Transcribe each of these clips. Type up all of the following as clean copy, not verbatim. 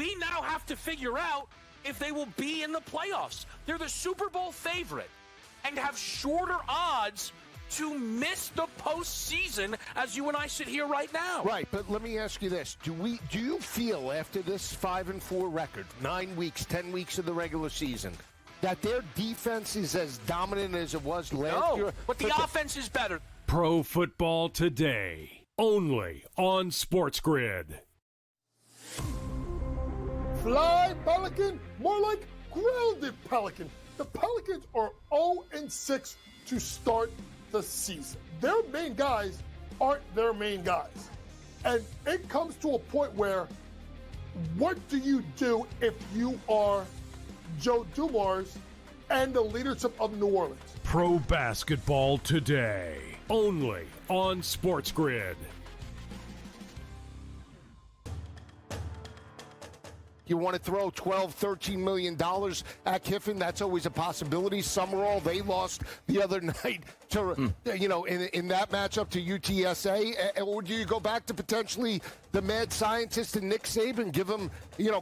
we now have to figure out if they will be in the playoffs. They're the Super Bowl favorite and have shorter odds to miss the postseason as you and I sit here right now. Right, but let me ask you this. Do you feel after this 5-4 record, 9 weeks, 10 weeks of the regular season, that their defense is as dominant as it was last year? No, but the offense is better. Pro Football Today, only on SportsGrid. Fly, Pelican, more like grounded Pelican. The Pelicans are 0-6 to start the season. Their main guys aren't their main guys. And it comes to a point where, what do you do if you are Joe Dumars and the leadership of New Orleans? Pro Basketball Today, only on SportsGrid. You want to throw $12, $13 million at Kiffin? That's always a possibility. Summerall, they lost the other night to, in that matchup to UTSA. Or do you go back to potentially the mad scientist and Nick Saban, give him,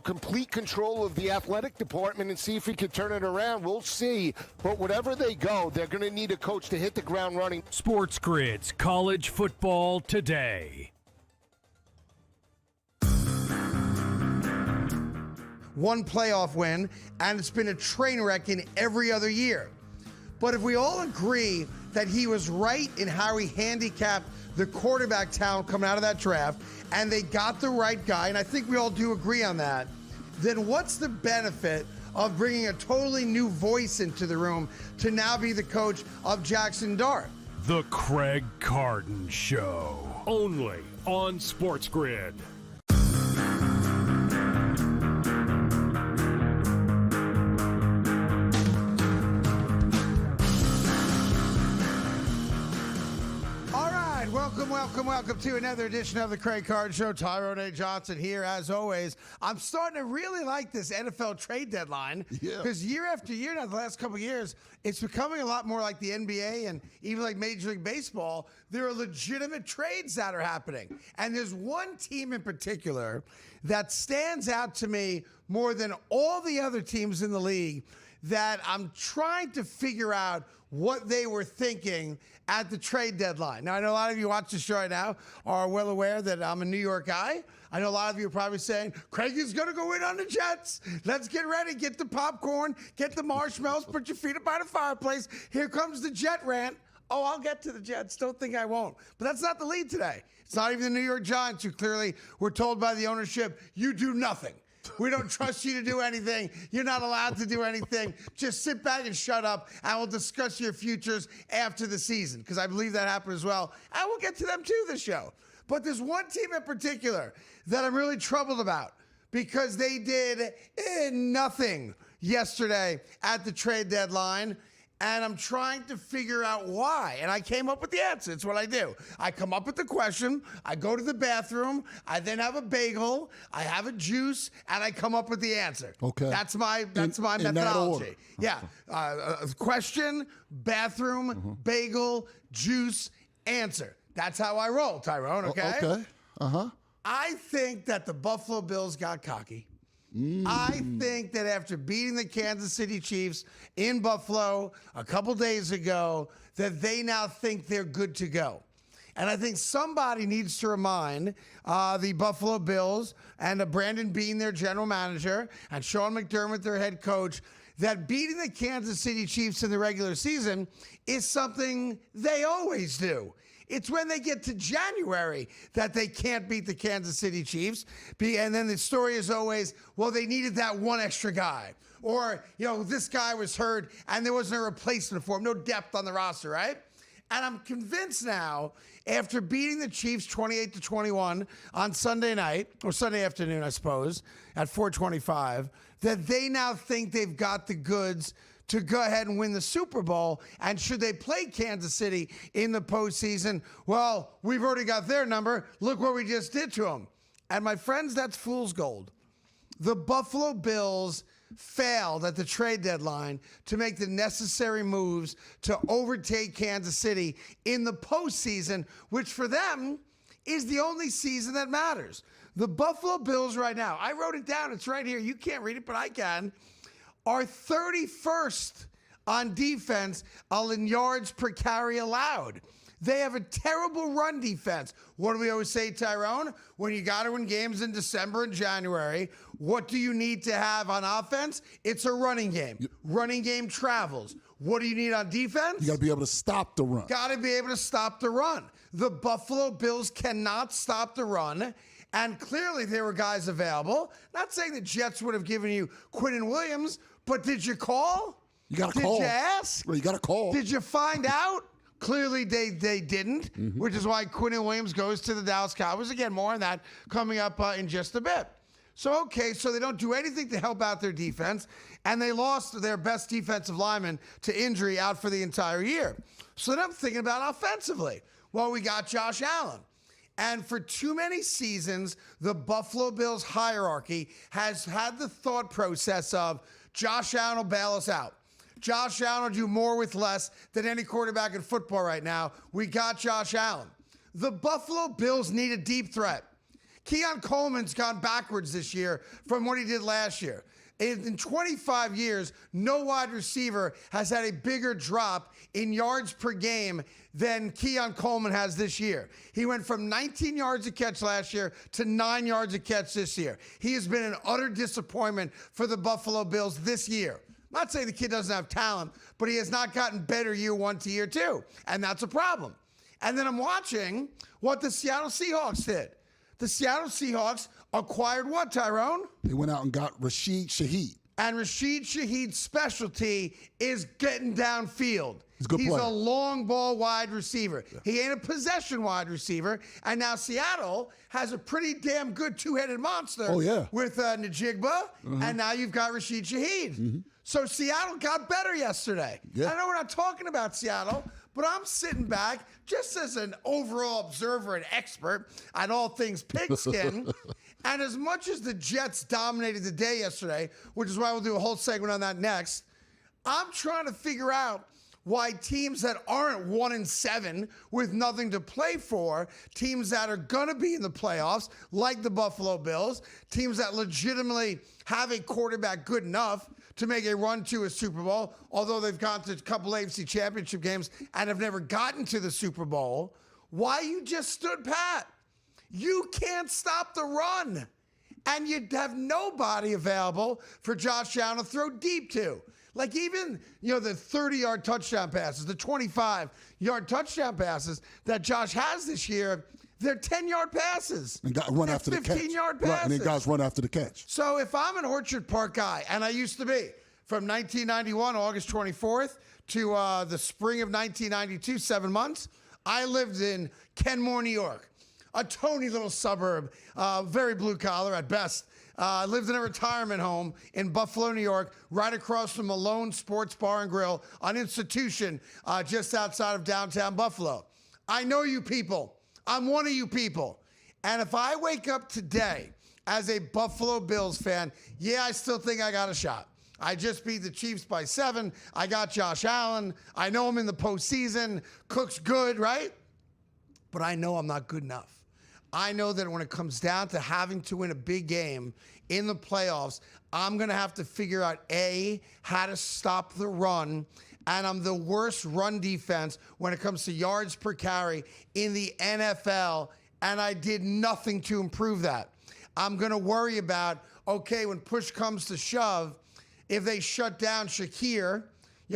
complete control of the athletic department and see if he can turn it around? We'll see. But whatever they go, they're going to need a coach to hit the ground running. SportsGrid's College Football Today. One playoff win, and it's been a train wreck in every other year. But if we all agree that he was right in how he handicapped the quarterback talent coming out of that draft, and they got the right guy, and I think we all do agree on that, then what's the benefit of bringing a totally new voice into the room to now be the coach of Jackson Dart? The Craig Carton Show, only on SportsGrid. Welcome to another edition of the Craig Carton Show. Tyrone A. Johnson here, as always. I'm starting to really like this NFL trade deadline because year after year now, the last couple of years, it's becoming a lot more like the NBA and even like Major League Baseball. There are legitimate trades that are happening. And there's one team in particular that stands out to me more than all the other teams in the league that I'm trying to figure out what they were thinking at the trade deadline. Now, I know a lot of you watch the show right now are well aware that I'm a New York guy. I know a lot of you are probably saying, Craig is going to go in on the Jets. Let's get ready. Get the popcorn. Get the marshmallows. Put your feet up by the fireplace. Here comes the Jet rant. Oh, I'll get to the Jets. Don't think I won't. But that's not the lead today. It's not even the New York Giants who clearly were told by the ownership, you do nothing. We don't trust you to do anything. You're not allowed to do anything. Just sit back and shut up, and we'll discuss your futures after the season, because I believe that happened as well. And we'll get to them too this show. But there's one team in particular that I'm really troubled about because they did nothing yesterday at the trade deadline. And I'm trying to figure out why. And I came up with the answer. It's what I do. I come up with the question. I go to the bathroom. I then have a bagel. I have a juice. And I come up with the answer. Okay. That's my methodology. Yeah. Question, bathroom, bagel, juice, answer. That's how I roll, Tyrone, okay? Okay. Uh-huh. I think that the Buffalo Bills got cocky. I think that after beating the Kansas City Chiefs in Buffalo a couple days ago, that they now think they're good to go. And I think somebody needs to remind the Buffalo Bills and Brandon Beane, their general manager, and Sean McDermott, their head coach, that beating the Kansas City Chiefs in the regular season is something they always do. It's when they get to January that they can't beat the Kansas City Chiefs. And then the story is always, well, they needed that one extra guy. Or, this guy was hurt and there wasn't a replacement for him. No depth on the roster, right? And I'm convinced now, after beating the Chiefs 28-21 on Sunday night, or Sunday afternoon, I suppose, at 4:25, that they now think they've got the goods to go ahead and win the Super Bowl. And should they play Kansas City in the postseason, well, we've already got their number. Look what we just did to them. And my friends, that's fool's gold. The Buffalo Bills failed at the trade deadline to make the necessary moves to overtake Kansas City in the postseason, which for them is the only season that matters. The Buffalo Bills right now, I wrote it down. It's right here. You can't read it, but I can. Are 31st on defense in yards per carry allowed. They have a terrible run defense. What do we always say, Tyrone? When you got to win games in December and January, what do you need to have on offense? It's a running game. Running game travels. What do you need on defense? You got to be able to stop the run. Got to be able to stop the run. The Buffalo Bills cannot stop the run, and clearly there were guys available. Not saying the Jets would have given you Quinnen Williams, but did you call? You got to call. Did you ask? Well, you got to call. Did you find out? Clearly, they didn't, which is why Quinnen Williams goes to the Dallas Cowboys. Again, more on that coming up in just a bit. So, okay, so they don't do anything to help out their defense, and they lost their best defensive lineman to injury out for the entire year. So then I'm thinking about offensively. Well, we got Josh Allen. And for too many seasons, the Buffalo Bills hierarchy has had the thought process of Josh Allen will bail us out. Josh Allen will do more with less than any quarterback in football right now. We got Josh Allen. The Buffalo Bills need a deep threat. Keon Coleman's gone backwards this year from what he did last year. In 25 years, no wide receiver has had a bigger drop in yards per game than Keon Coleman has this year. He went from 19 yards a catch last year to 9 yards a catch this year. He has been an utter disappointment for the Buffalo Bills this year. I'm not saying the kid doesn't have talent, but he has not gotten better year one to year two, and that's a problem. And then I'm watching what the Seattle Seahawks did. The Seattle Seahawks acquired what, Tyrone? They went out and got Rashid Shaheed. And Rashid Shaheed's specialty is getting downfield. He's a good player. He's a long ball wide receiver. Yeah. He ain't a possession wide receiver. And now Seattle has a pretty damn good two-headed monster with Najigba, and now you've got Rashid Shaheed. So Seattle got better yesterday. I know we're not talking about Seattle, but I'm sitting back just as an overall observer and expert on all things pigskin. And as much as the Jets dominated the day yesterday, which is why we'll do a whole segment on that next, I'm trying to figure out why teams that aren't 1-7 with nothing to play for, teams that are going to be in the playoffs, like the Buffalo Bills, teams that legitimately have a quarterback good enough to make a run to a Super Bowl, although they've gone to a couple AFC championship games and have never gotten to the Super Bowl, why you just stood pat? You can't stop the run. And you have nobody available for Josh Allen to throw deep to. Like even, the 30-yard touchdown passes, the 25-yard touchdown passes that Josh has this year, they're 10-yard passes. And got run after the catch. 15-yard passes. Right, and then guys run after the catch. So if I'm an Orchard Park guy, and I used to be, from 1991, August 24th, to the spring of 1992, 7 months, I lived in Kenmore, New York, a tony little suburb, very blue-collar at best. Lived in a retirement home in Buffalo, New York, right across from Malone Sports Bar and Grill, an institution just outside of downtown Buffalo. I know you people. I'm one of you people. And if I wake up today as a Buffalo Bills fan, I still think I got a shot. I just beat the Chiefs by 7. I got Josh Allen. I know I'm in the postseason. Cook's good, right? But I know I'm not good enough. I know that when it comes down to having to win a big game in the playoffs, I'm going to have to figure out, A, how to stop the run. And I'm the worst run defense when it comes to yards per carry in the NFL. And I did nothing to improve that. I'm going to worry about, when push comes to shove, if they shut down Shakir,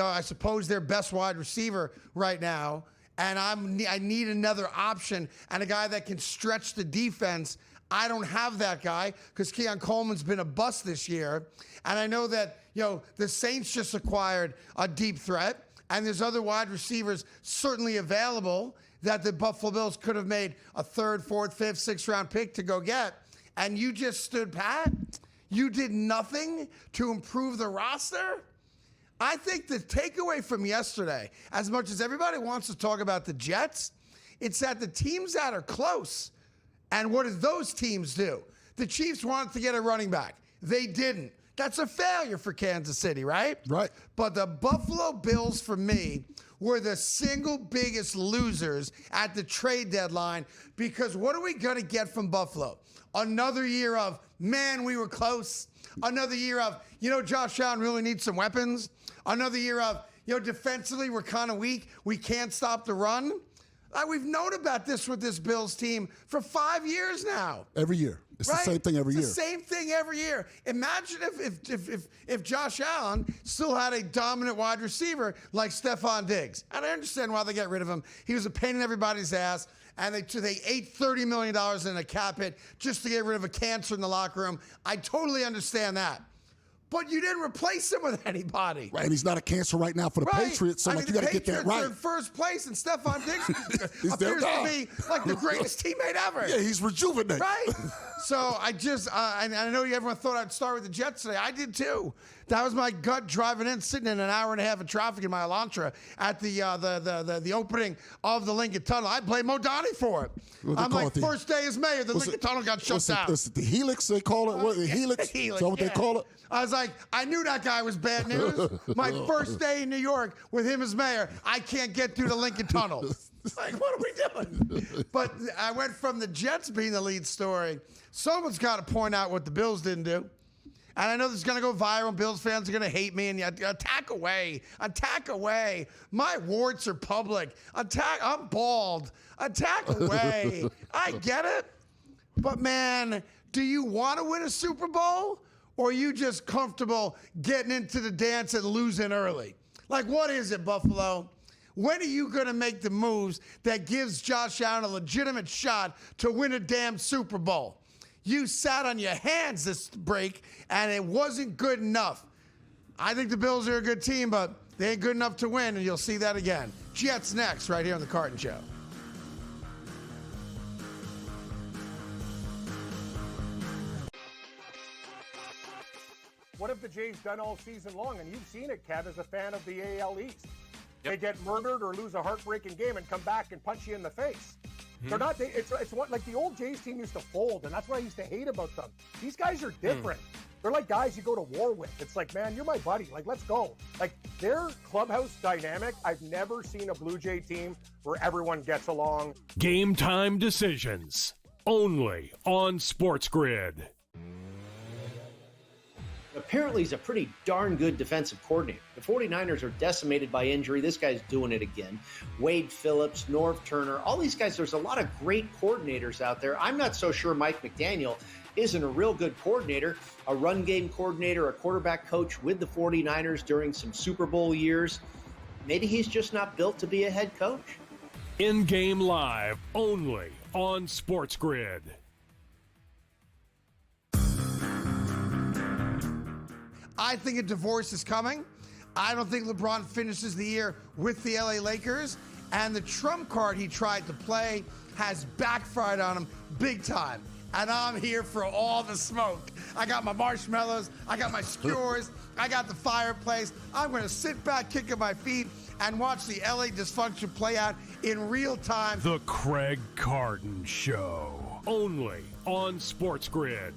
I suppose their best wide receiver right now, and I need another option and a guy that can stretch the defense. I don't have that guy because Keon Coleman's been a bust this year. And I know that, the Saints just acquired a deep threat, and there's other wide receivers certainly available that the Buffalo Bills could have made a 3rd, 4th, 5th, 6th round pick to go get. And you just stood pat? You did nothing to improve the roster? I think the takeaway from yesterday, as much as everybody wants to talk about the Jets, it's that the teams that are close, and what did those teams do? The Chiefs wanted to get a running back. They didn't. That's a failure for Kansas City, right? Right. But the Buffalo Bills, for me, were the single biggest losers at the trade deadline, because what are we going to get from Buffalo? Another year of, man, we were close. Another year of, Josh Allen really needs some weapons. Another year of, defensively, we're kind of weak. We can't stop the run. We've known about this with this Bills team for 5 years now. Every year. It's right? the same thing every year. It's the same thing every year. Imagine if Josh Allen still had a dominant wide receiver like Stephon Diggs. And I understand why they got rid of him. He was a pain in everybody's ass. And they ate $30 million in a cap hit just to get rid of a cancer in the locker room. I totally understand that. But you didn't replace him with anybody. Right, and he's not a cancer right now for the Patriots, so you got to get that right. Are in first place, and Stephon Diggs appears to be like the greatest teammate ever. Yeah, he's rejuvenated. Right? So I know everyone thought I'd start with the Jets today. I did too. That was my gut driving in, sitting in an hour and a half of traffic in my Elantra at the opening of the Lincoln Tunnel. I blame Modani for it. I'm like, first day is May, the Lincoln Tunnel got shut down. The helix, they call it? What, the helix? Helix, is that what they call it? I was like, I knew that guy was bad news. My first day in New York with him as mayor, I can't get through the Lincoln Tunnel. Like, what are we doing? But I went from the Jets being the lead story. Someone's got to point out what the Bills didn't do. And I know this is going to go viral. Bills fans are going to hate me and attack away. Attack away. My warts are public. I'm bald. Attack away. I get it. But, man, do you want to win a Super Bowl? Or are you just comfortable getting into the dance and losing early? Like, what is it, Buffalo? When are you going to make the moves that gives Josh Allen a legitimate shot to win a damn Super Bowl? You sat on your hands this break, and it wasn't good enough. I think the Bills are a good team, but they ain't good enough to win, and you'll see that again. Jets next, right here on The Carton Show. What have the Jays done all season long? And you've seen it, Kev, as a fan of the AL East. Yep. They get murdered or lose a heartbreaking game and come back and punch you in the face. They're not. It's what, like the old Jays team used to fold, and that's what I used to hate about them. These guys are different. They're like guys you go to war with. It's like, man, you're my buddy. Like, let's go. Like, their clubhouse dynamic, I've never seen a Blue Jay team where everyone gets along. Game time decisions, only on SportsGrid. Apparently, he's a pretty darn good defensive coordinator. The 49ers are decimated by injury. This guy's doing it again. Wade Phillips, Norv Turner, all these guys, there's a lot of great coordinators out there. I'm not so sure Mike McDaniel isn't a real good coordinator, a run game coordinator, a quarterback coach with the 49ers during some Super Bowl years. Maybe he's just not built to be a head coach. In-game live, only on SportsGrid. I think a divorce is coming. I don't think LeBron finishes the year with the LA Lakers. And the trump card he tried to play has backfired on him big time. And I'm here for all the smoke. I got my marshmallows. I got my skewers. I got the fireplace. I'm going to sit back, kicking my feet, and watch the LA dysfunction play out in real time. The Craig Carton Show, only on SportsGrid.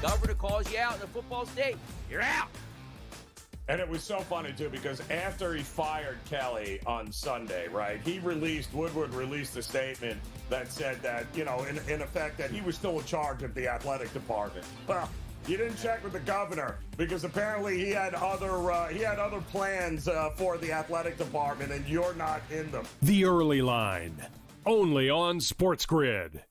Governor calls you out in the football state, you're out. And it was so funny, too, because after he fired Kelly on Sunday, right, Woodward released a statement that said that, in effect, that he was still in charge of the athletic department. Well, you didn't check with the governor because apparently he had other plans for the athletic department, and you're not in them. The Early Line, only on SportsGrid.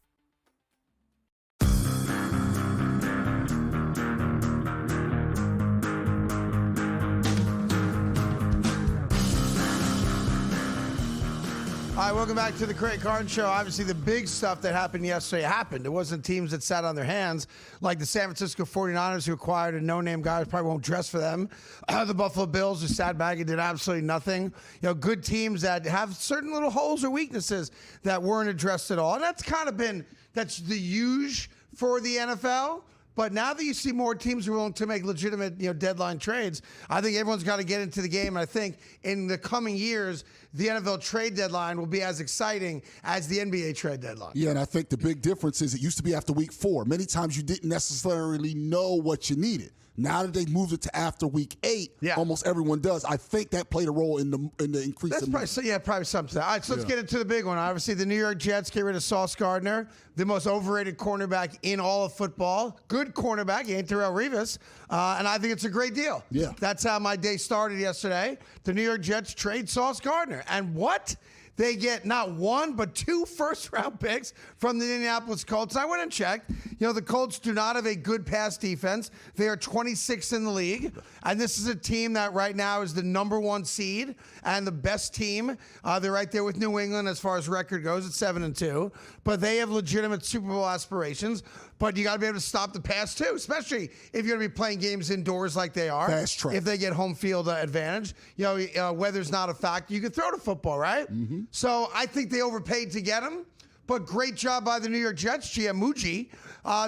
All right, welcome back to the Craig Carton Show. Obviously, the big stuff that happened yesterday happened. It wasn't teams that sat on their hands, like the San Francisco 49ers, who acquired a no-name guy who probably won't dress for them. The Buffalo Bills, who sat back and did absolutely nothing. Good teams that have certain little holes or weaknesses that weren't addressed at all. And that's the huge for the NFL. But now that you see more teams are willing to make legitimate, deadline trades, I think everyone's got to get into the game. And I think in the coming years, the NFL trade deadline will be as exciting as the NBA trade deadline. Yeah, and I think the big difference is it used to be after week 4. Many times you didn't necessarily know what you needed. Now that they moved it to after week 8, almost everyone does. I think that played a role in the increase. That's probably something. All right, so let's get into the big one. Obviously, the New York Jets get rid of Sauce Gardner, the most overrated cornerback in all of football. Good cornerback, he ain't Terrell Revis, and I think it's a great deal. Yeah. That's how my day started yesterday. The New York Jets trade Sauce Gardner. And what? They get not one, but 2 first-round picks from the Indianapolis Colts. I went and checked. The Colts do not have a good pass defense. They are 26th in the league. And this is a team that right now is the number 1 seed and the best team. They're right there with New England as far as record goes at 7-2. But they have legitimate Super Bowl aspirations. But you got to be able to stop the pass, too, especially if you're going to be playing games indoors like they are. Fast track. If they get home field advantage. Weather's not a factor. You can throw the football, right? Mm-hmm. So I think they overpaid to get him. But great job by the New York Jets, Giamucci,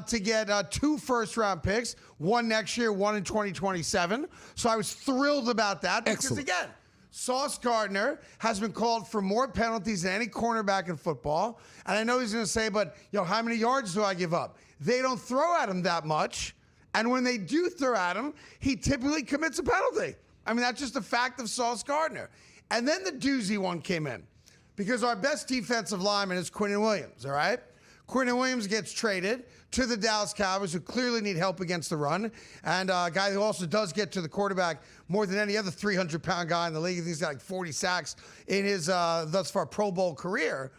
to get 2 first-round picks, 1 next year, 1 in 2027. So I was thrilled about that. Excellent. Because, again, Sauce Gardner has been called for more penalties than any cornerback in football. And I know he's going to say, but, how many yards do I give up? They don't throw at him that much. And when they do throw at him, he typically commits a penalty. I mean, that's just a fact of Sauce Gardner. And then the doozy one came in. Because our best defensive lineman is Quinnen Williams, all right? Quinnen Williams gets traded to the Dallas Cowboys, who clearly need help against the run, and a guy who also does get to the quarterback more than any other 300-pound guy in the league. He's got like 40 sacks in his thus far Pro Bowl career.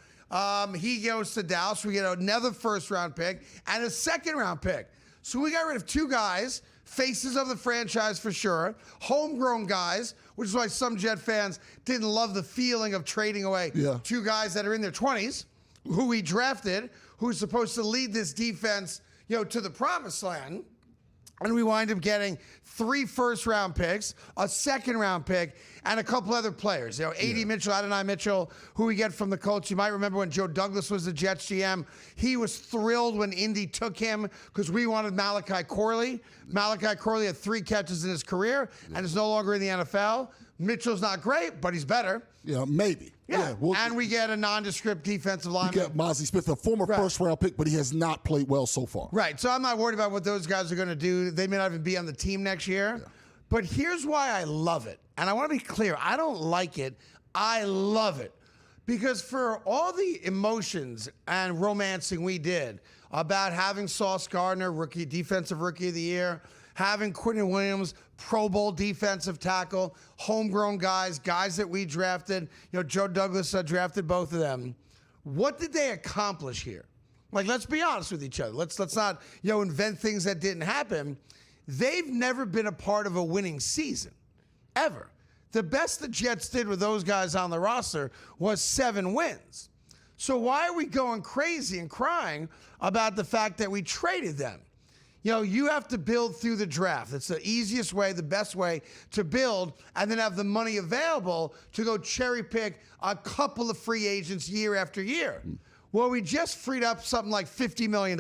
He goes to Dallas. We get another first-round pick and a second-round pick. So we got rid of 2 guys, faces of the franchise for sure, homegrown guys, which is why some Jet fans didn't love the feeling of trading away 2 guys that are in their 20s, who we drafted, who's supposed to lead this defense, to the promised land. And we wind up getting 3 first-round picks, a second-round pick, and a couple other players. A.D. Mitchell, Adonai Mitchell, who we get from the Colts. You might remember when Joe Douglas was the Jets GM. He was thrilled when Indy took him because we wanted Malachi Corley. Malachi Corley had 3 catches in his career and is no longer in the NFL. Mitchell's not great, but he's better. Yeah, maybe. Yeah, and we get a nondescript defensive lineman. We get Mozzie Smith, a former first-round pick, but he has not played well so far. Right, so I'm not worried about what those guys are going to do. They may not even be on the team next year. Yeah. But here's why I love it. And I want to be clear. I don't like it. I love it. Because for all the emotions and romancing we did about having Sauce Gardner, defensive rookie of the year, having Quinnen Williams, Pro Bowl defensive tackle, homegrown guys that we drafted. Joe Douglas drafted both of them. What did they accomplish here? Like, let's be honest with each other. Let's not invent things that didn't happen. They've never been a part of a winning season, ever. The best the Jets did with those guys on the roster was 7 wins. So why are we going crazy and crying about the fact that we traded them? You have to build through the draft. It's the easiest way, the best way to build, and then have the money available to go cherry pick a couple of free agents year after year. Well, we just freed up something like $50 million.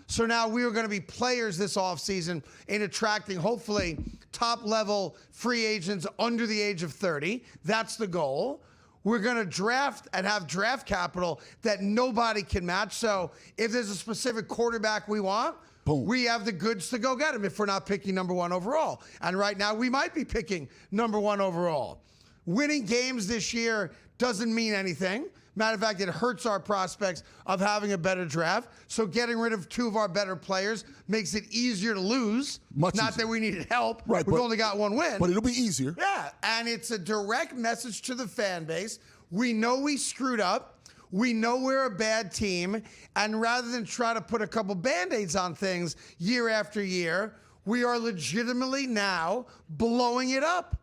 So now we are going to be players this offseason in attracting, hopefully, top-level free agents under the age of 30. That's the goal. We're going to draft and have draft capital that nobody can match. So if there's a specific quarterback we want, boom, we have the goods to go get him if we're not picking number 1 overall. And right now, we might be picking number 1 overall. Winning games this year doesn't mean anything. Matter of fact, it hurts our prospects of having a better draft. So getting rid of 2 of our better players makes it easier to lose. Not easier. That we needed help. Right, We've only got 1 win. But it'll be easier. Yeah, and it's a direct message to the fan base. We know we screwed up. We know we're a bad team. And rather than try to put a couple Band-Aids on things year after year, we are legitimately now blowing it up.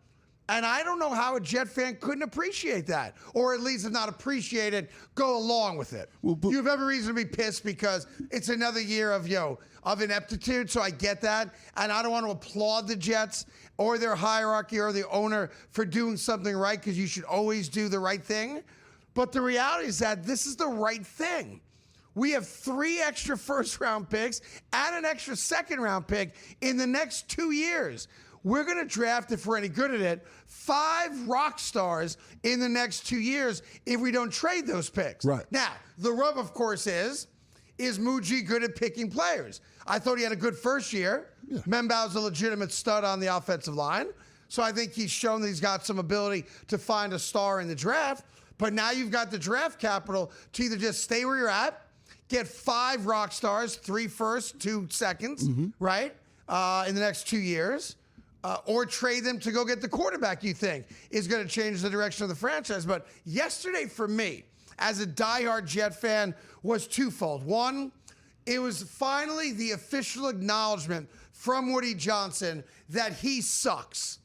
And I don't know how a Jet fan couldn't appreciate that, or at least if not appreciate it, go along with it. Well, you have every reason to be pissed because it's another year of ineptitude, so I get that. And I don't want to applaud the Jets or their hierarchy or the owner for doing something right, because you should always do the right thing. But the reality is that this is the right thing. We have 3 extra first-round picks and an extra second-round pick in the next 2 years. We're going to draft, if we're any good at it, 5 rock stars in the next 2 years if we don't trade those picks. Right. Now, the rub, of course, is Is Muji good at picking players? I thought he had a good first year. Yeah. Membau's a legitimate stud on the offensive line. So I think he's shown that he's got some ability to find a star in the draft. But now you've got the draft capital to either just stay where you're at, get 5 rock stars, 3 firsts, 2 seconds, right, in the next 2 years, or trade them to go get the quarterback you think is going to change the direction of the franchise. But yesterday for me, as a diehard Jet fan, was twofold. One, it was finally the official acknowledgement from Woody Johnson that he sucks,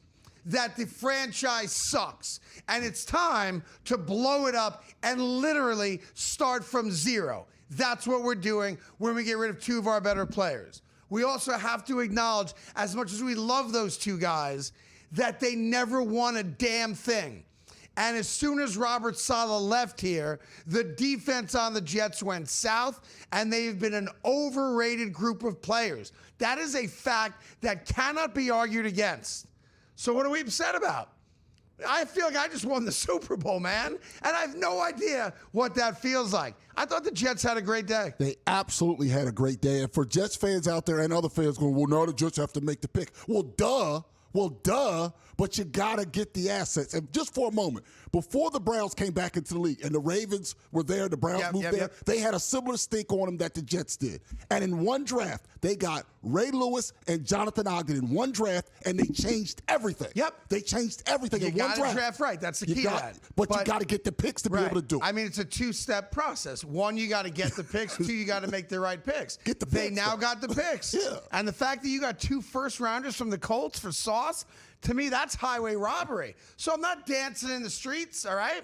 that the franchise sucks, and it's time to blow it up and literally start from zero. That's what we're doing when we get rid of 2 of our better players. We also have to acknowledge, as much as we love those 2 guys, that they never won a damn thing. And as soon as Robert Saleh left here, the defense on the Jets went south, and they've been an overrated group of players. That is a fact that cannot be argued against. So what are we upset about? I feel like I just won the Super Bowl, man, and I have no idea what that feels like. I thought the Jets had a great day. They absolutely had a great day. And for Jets fans out there and other fans going, well, no, the Jets have to make the pick. Well, duh, but you got to get the assets. And just for a moment, before the Browns came back into the league and the Ravens were there, the Browns moved there, they had a similar stink on them that the Jets did. And in one draft, they got Ray Lewis and Jonathan Ogden in one draft, and they changed everything. They changed everything in one draft. You got to draft right. That's the key to that. But you got to get the picks to be able to do it. I mean, it's a 2-step process. 1, you got to get the picks. 2, you got to make the right picks. Get the picks. They now got the picks. And the fact that you got 2 first-rounders from the Colts for sauce, to me, that's highway robbery. So I'm not dancing in the streets, all right?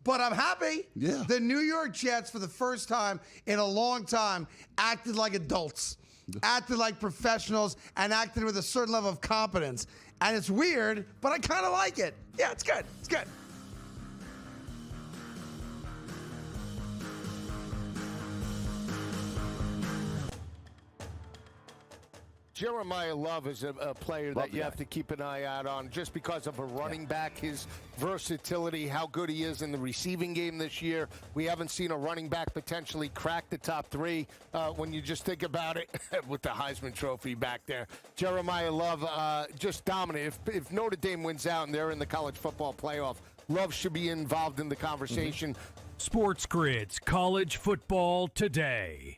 But I'm happy. Yeah. The New York Jets, for the first time in a long time, acted like adults, acted like professionals, and acted with a certain level of competence. And it's weird, but I kind of like it. Yeah, it's good. It's good. Jeremiah Love is a player that you have to keep an eye out on just because of a running back, his versatility, how good he is in the receiving game this year. We haven't seen a running back potentially crack the top 3 when you just think about it with the Heisman Trophy back there. Jeremiah Love just dominant. If Notre Dame wins out and they're in the college football playoff, Love should be involved in the conversation. SportsGrid's College Football Today.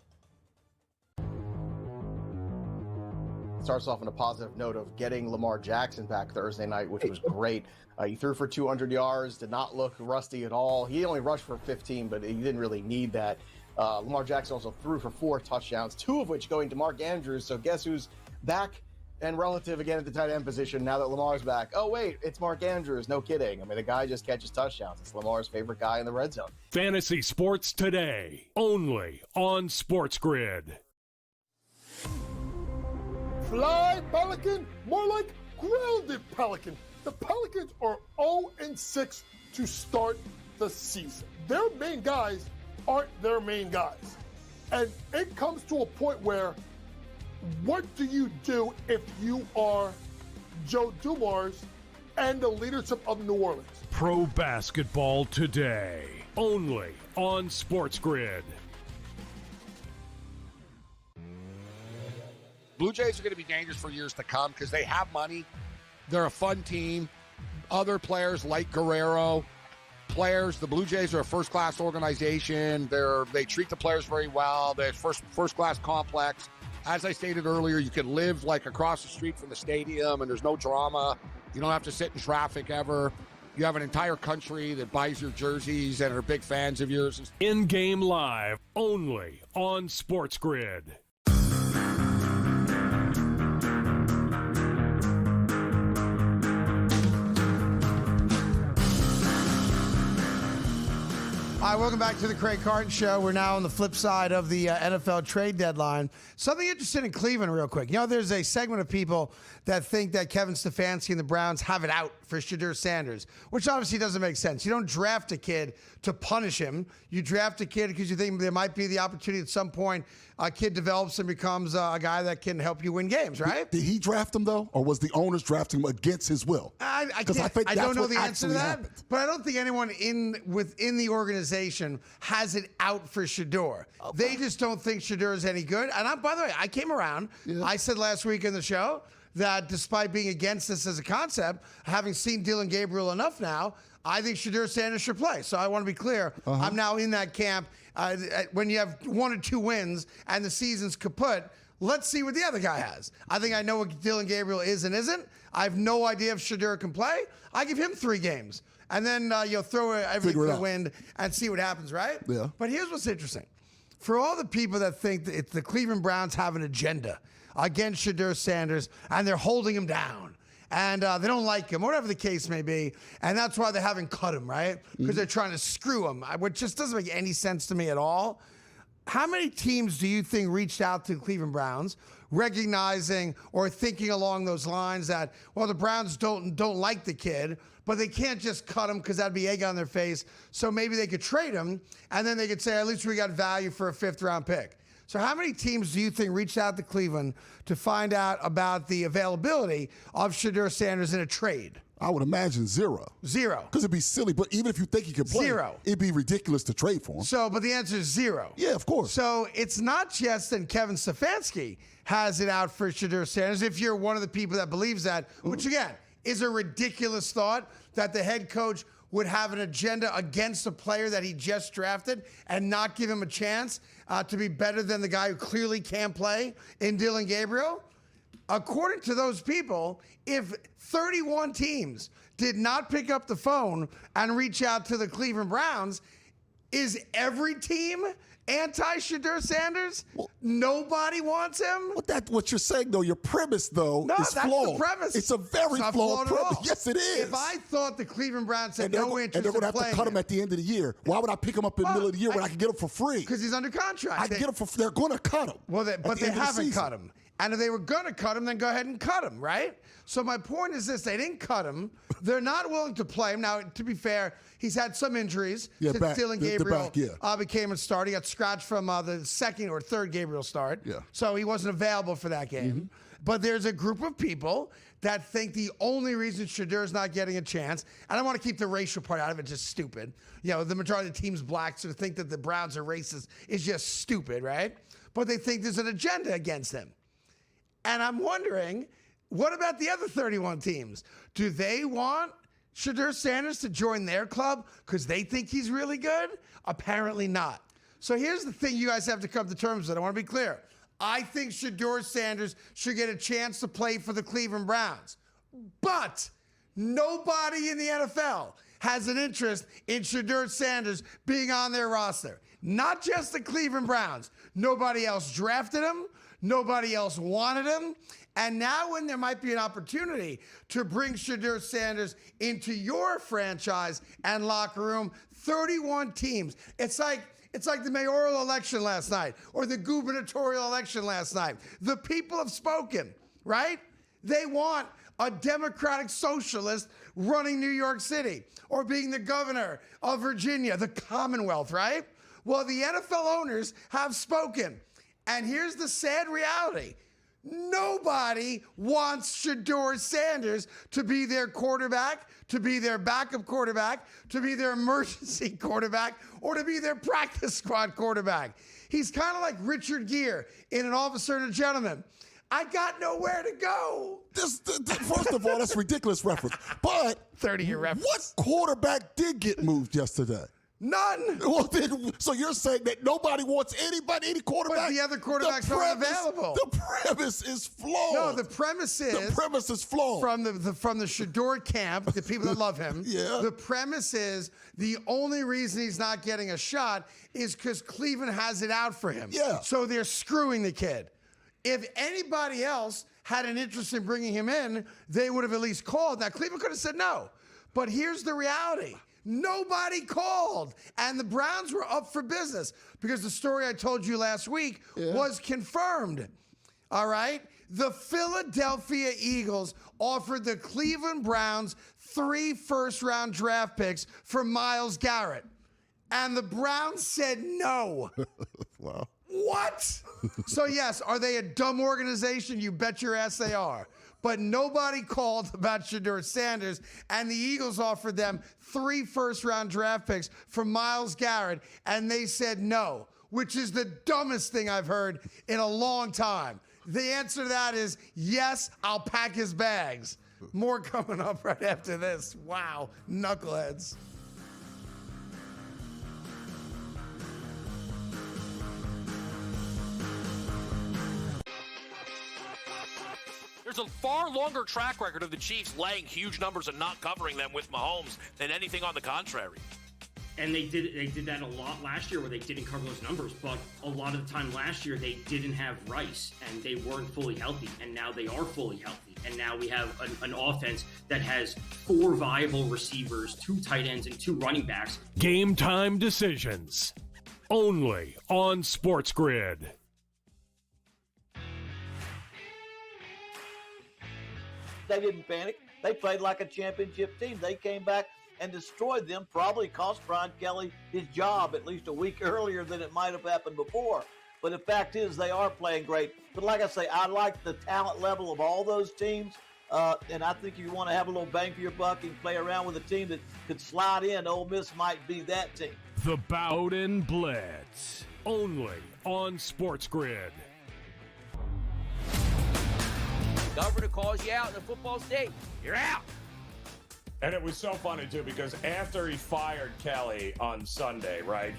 Starts off on a positive note of getting Lamar Jackson back Thursday night, which was great. He threw for 200 yards, did not look rusty at all. He only rushed for 15, but he didn't really need that. Lamar Jackson also threw for 4 touchdowns, 2 of which going to Mark Andrews. So guess who's back and relative again at the tight end position now that Lamar's back? Oh, wait, it's Mark Andrews. No kidding. I mean, the guy just catches touchdowns. It's Lamar's favorite guy in the red zone. Fantasy Sports Today, only on SportsGrid. Fly, Pelican, more like grounded Pelican. The Pelicans are 0-6 to start the season. Their main guys aren't their main guys. And it comes to a point where, what do you do if you are Joe Dumars and the leadership of New Orleans? Pro Basketball Today, only on SportsGrid. Blue Jays are going to be dangerous for years to come because they have money. They're a fun team. Other players like Guerrero, the Blue Jays are a first-class organization. They treat the players very well. They're first-class complex. As I stated earlier, you can live like across the street from the stadium and there's no drama. You don't have to sit in traffic ever. You have an entire country that buys your jerseys and are big fans of yours. In-game live, only on SportsGrid. All right, welcome back to the Craig Carton Show. We're now on the flip side of the NFL trade deadline. Something interesting in Cleveland real quick. You know, there's a segment of people that think that Kevin Stefanski and the Browns have it out for Shadur Sanders, which obviously doesn't make sense. You don't draft a kid to punish him. You draft a kid because you think there might be the opportunity at some point a kid develops and becomes a guy that can help you win games, right? Did he draft him, though? Or was the owners drafting him against his will? I don't know the answer to that, but I don't think anyone within the organization organization has it out for Shedeur. They just don't think Shedeur is any good. And by the way, I came around. Yeah. I said last week in the show that despite being against this as a concept, having seen Dylan Gabriel enough now, I think Shedeur Sanders should play. So I want to be clear. I'm now in that camp. When you have 1 or 2 wins and the season's kaput, let's see what the other guy has. I think I know what Dylan Gabriel is and isn't. I have no idea if Shedeur can play. I give him 3 games. And then you'll throw everything to the wind and see what happens, right? Yeah. But here's what's interesting. For all the people that think that the Cleveland Browns have an agenda against Shedeur Sanders and they're holding him down and they don't like him, whatever the case may be, and that's why they haven't cut him, right? Because they're trying to screw him, which just doesn't make any sense to me at all. How many teams do you think reached out to the Cleveland Browns, recognizing or thinking along those lines that, well, the Browns don't like the kid, but they can't just cut him because that'd be egg on their face, so maybe they could trade him, and then they could say, at least we got value for a 5th-round pick. So how many teams do you think reached out to Cleveland to find out about the availability of Shedeur Sanders in a trade? I would imagine 0. 0. Because it'd be silly, but even if you think he could play, 0. It'd be ridiculous to trade for him. So, but the answer is 0. Yeah, of course. So it's not just that Kevin Stefanski has it out for Shedeur Sanders. If you're one of the people that believes that, which again is a ridiculous thought, that the head coach would have an agenda against a player that he just drafted and not give him a chance to be better than the guy who clearly can play in Dylan Gabriel. According to those people, if 31 teams did not pick up the phone and reach out to the Cleveland Browns, is every team anti-Shedeur Sanders? Well, nobody wants him? What you're saying, though, your premise, though, is that's flawed. The premise. It's a very flawed premise. Yes, it is. If I thought the Cleveland Browns had no interest in playing and they're going to have to cut him at the end of the year, why would I pick him up in the middle of the year when I can get him for free? Because he's under contract. They're going to cut him. Well, but they haven't cut him. And if they were going to cut him, then go ahead and cut him, right? So my point is this. They didn't cut him. They're not willing to play him. Now, to be fair, he's had some injuries since Dylan Gabriel became a starter. He got scratched from the 2nd or 3rd Gabriel start. Yeah. So he wasn't available for that game. But there's a group of people that think the only reason Shedeur's not getting a chance, and I want to keep the racial part out of it, just stupid. You know, the majority of the team's black, so to think that the Browns are racist is just stupid, right? But they think there's an agenda against him. And I'm wondering, what about the other 31 teams? Do they want Shedeur Sanders to join their club because they think he's really good? Apparently not. So here's the thing you guys have to come to terms with. I want to be clear. I think Shedeur Sanders should get a chance to play for the Cleveland Browns. But nobody in the NFL has an interest in Shedeur Sanders being on their roster. Not just the Cleveland Browns. Nobody else drafted him. Nobody else wanted him. And now when there might be an opportunity to bring Shedeur Sanders into your franchise and locker room, 31 teams. It's like the mayoral election last night or the gubernatorial election last night. The people have spoken, right? They want a democratic socialist running New York City or being the governor of Virginia, the Commonwealth, right? Well, the NFL owners have spoken. And here's the sad reality. Nobody wants Shedeur Sanders to be their quarterback, to be their backup quarterback, to be their emergency quarterback, or to be their practice squad quarterback. He's kind of like Richard Gere in An Officer and a Gentleman. I got nowhere to go. First of all, that's ridiculous reference. But 30-year reference. What quarterback did get moved yesterday? None. Well, so you're saying that nobody wants any quarterback? But the other quarterbacks aren't available. The premise is flawed. No, the premise is flawed. From the Shedeur camp, the people that love him. Yeah. The premise is the only reason he's not getting a shot is because Cleveland has it out for him. Yeah. So they're screwing the kid. If anybody else had an interest in bringing him in, they would have at least called. Now, Cleveland could have said no. But here's the reality. Nobody called, and the Browns were up for business because the story I told you last week was confirmed. All right? The Philadelphia Eagles offered the Cleveland Browns 3 first-round draft picks for Myles Garrett, and the Browns said no. Wow. What? So, yes, are they a dumb organization? You bet your ass they are. but nobody called about Shedeur Sanders, and the Eagles offered them 3 first-round draft picks for Myles Garrett, and they said no, which is the dumbest thing I've heard in a long time. The answer to that is yes, I'll pack his bags. More coming up right after this. Wow, knuckleheads. There's a far longer track record of the Chiefs laying huge numbers and not covering them with Mahomes than anything on the contrary. And they did that a lot last year where they didn't cover those numbers, but a lot of the time last year they didn't have Rice and they weren't fully healthy, and now they are fully healthy. And now we have an offense that has 4 viable receivers, 2 tight ends, and 2 running backs. Game time decisions. Only on SportsGrid. They didn't panic. They played like a championship team. They came back and destroyed them, probably cost Brian Kelly his job at least a week earlier than it might have happened before. But the fact is they are playing great. But like I say, I like the talent level of all those teams. And I think you want to have a little bang for your buck and play around with a team that could slide in. Ole Miss might be that team. The Bowden Blitz. Only on SportsGrid. Governor calls you out in the football state. You're out. And it was so funny, too, because after he fired Kelly on Sunday, right,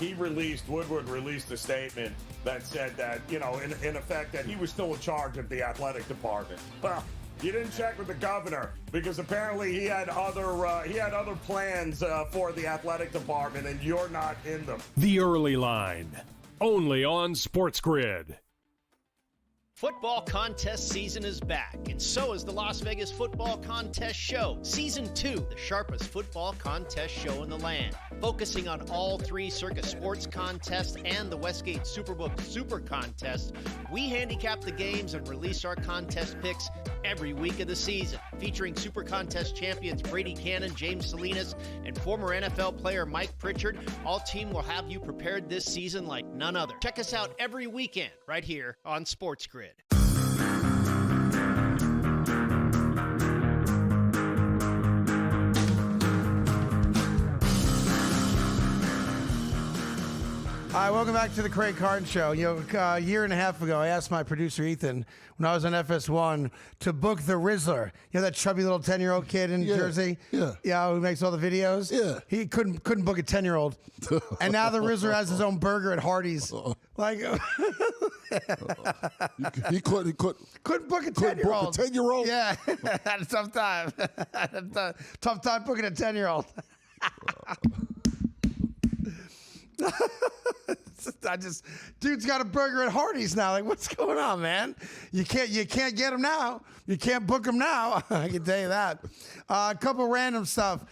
Woodward released a statement that said that, in effect, that he was still in charge of the athletic department. Well, you didn't check with the governor because apparently he had other plans for the athletic department, and you're not in them. The Early Line. Only on SportsGrid. Football contest season is back, and so is the Las Vegas Football Contest Show, Season 2, the sharpest football contest show in the land. Focusing on all 3 Circus Sports contests and the Westgate Superbook Super Contest, we handicap the games and release our contest picks every week of the season. Featuring Super Contest champions Brady Cannon, James Salinas, and former NFL player Mike Pritchard, all team will have you prepared this season like none other. Check us out every weekend right here on SportsGrid. Hi, welcome back to the Craig Carton Show. A year and a half ago, I asked my producer Ethan, when I was on FS1, to book the Rizzler. You know that chubby little 10-year-old kid in Jersey? Yeah, who makes all the videos? Yeah. He couldn't book a 10-year-old. And now the Rizzler has his own burger at Hardee's. Like, he couldn't book a 10-year-old. Book a 10-year-old? Yeah, had a tough time. Tough time booking a 10-year-old. Dude's got a burger at Hardee's now. Like, what's going on, man? You can't get him now. You can't book him now. I can tell you that. A couple random stuff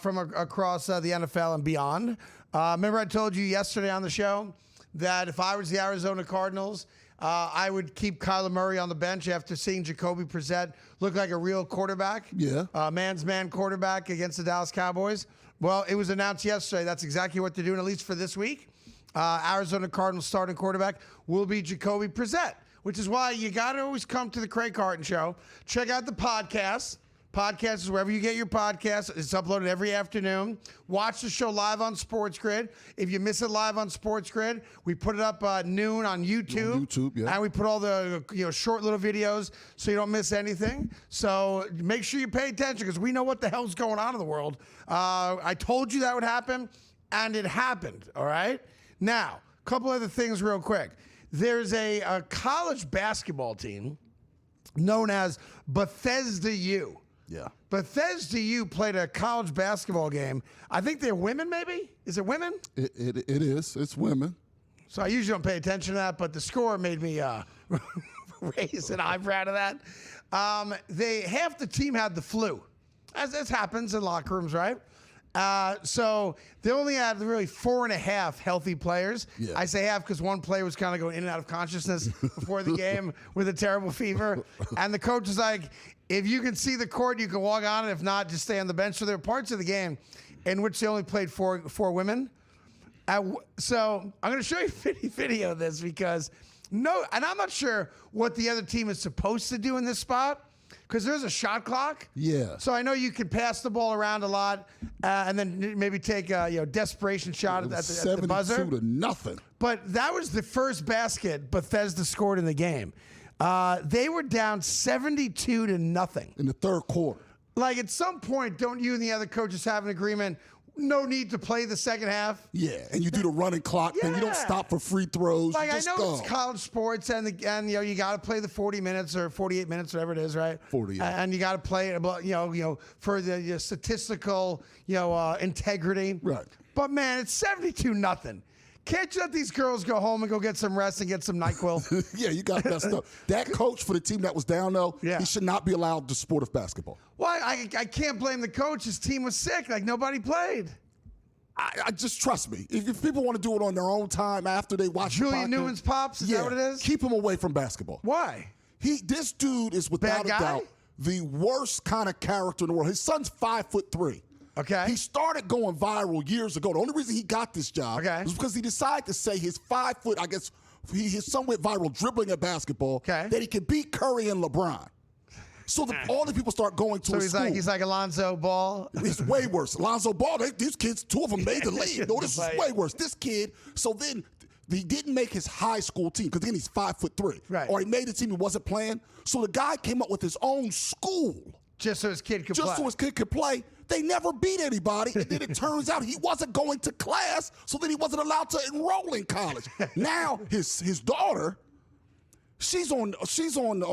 from across the NFL and beyond. Remember I told you yesterday on the show that if I was the Arizona Cardinals, I would keep Kyler Murray on the bench after seeing Jacoby Brissett look like a real quarterback. Yeah. Man's man quarterback against the Dallas Cowboys. Well, it was announced yesterday. That's exactly what they're doing, at least for this week. Arizona Cardinals starting quarterback will be Jacoby Brissett, which is why you got to always come to the Craig Carton Show. Check out the podcast. Podcast is wherever you get your podcast. It's uploaded every afternoon. Watch the show live on SportsGrid. If you miss it live on SportsGrid, we put it up noon on YouTube. On YouTube, yeah. And we put all the short little videos so you don't miss anything. So make sure you pay attention because we know what the hell's going on in the world. I told you that would happen, and it happened, all right? Now, a couple other things real quick. There's a college basketball team known as Bethesda U. Yeah. Bethesda U played a college basketball game. I think they're women, maybe? Is it women? It is. It's women. So I usually don't pay attention to that, but the score made me raise an eyebrow to that. Half the team had the flu, as happens in locker rooms, right? So they only had really 4.5 healthy players. Yeah. I say half because one player was kind of going in and out of consciousness before the game with a terrible fever. And the coach was like, if you can see the court, you can walk on it. If not, just stay on the bench. So there are parts of the game in which they only played four women. So I'm going to show you a video of this because and I'm not sure what the other team is supposed to do in this spot. because there's a shot clock. Yeah. So I know you can pass the ball around a lot, and then maybe take a desperation shot at the buzzer. 72-0. But that was the first basket Bethesda scored in the game. They were down 72-0 in the third quarter. Like, at some point, don't you and the other coaches have an agreement? No need to play the second half. Yeah, and you do the running clock thing. You don't stop for free throws. Like, you I just know go. it's college sports, and you got to play the 40 minutes or 48 minutes, whatever it is, right? 40. Yeah. And you got to play it, for the statistical, integrity. Right. But man, it's 72-0. Can't you let these girls go home and go get some rest and get some NyQuil? Yeah, you got messed up. That coach for the team that was down, though, he should not be allowed the sport of basketball. Well, I can't blame the coach. His team was sick. Like, nobody played. I just trust me. If people want to do it on their own time after they watch Julian Newman's pops, is that what it is? Keep him away from basketball. Why? This dude is without a doubt the worst kind of character in the world. His son's 5'3". Okay. He started going viral years ago. The only reason he got this job was because he decided to say his 5 foot, I guess his son went viral dribbling at basketball, that he could beat Curry and LeBron. So all the people start going to his school. He's like Alonzo Ball. It's way worse. Alonzo Ball, these kids, 2 of them made the league. No, this is way worse. This kid, so then he didn't make his high school team because then he's 5'3". Right. Or he made the team, he wasn't playing. So the guy came up with his own school. Just so his kid could play. Just so his kid could play. They never beat anybody, and then it turns out he wasn't going to class, so then he wasn't allowed to enroll in college. Now his daughter, she's on the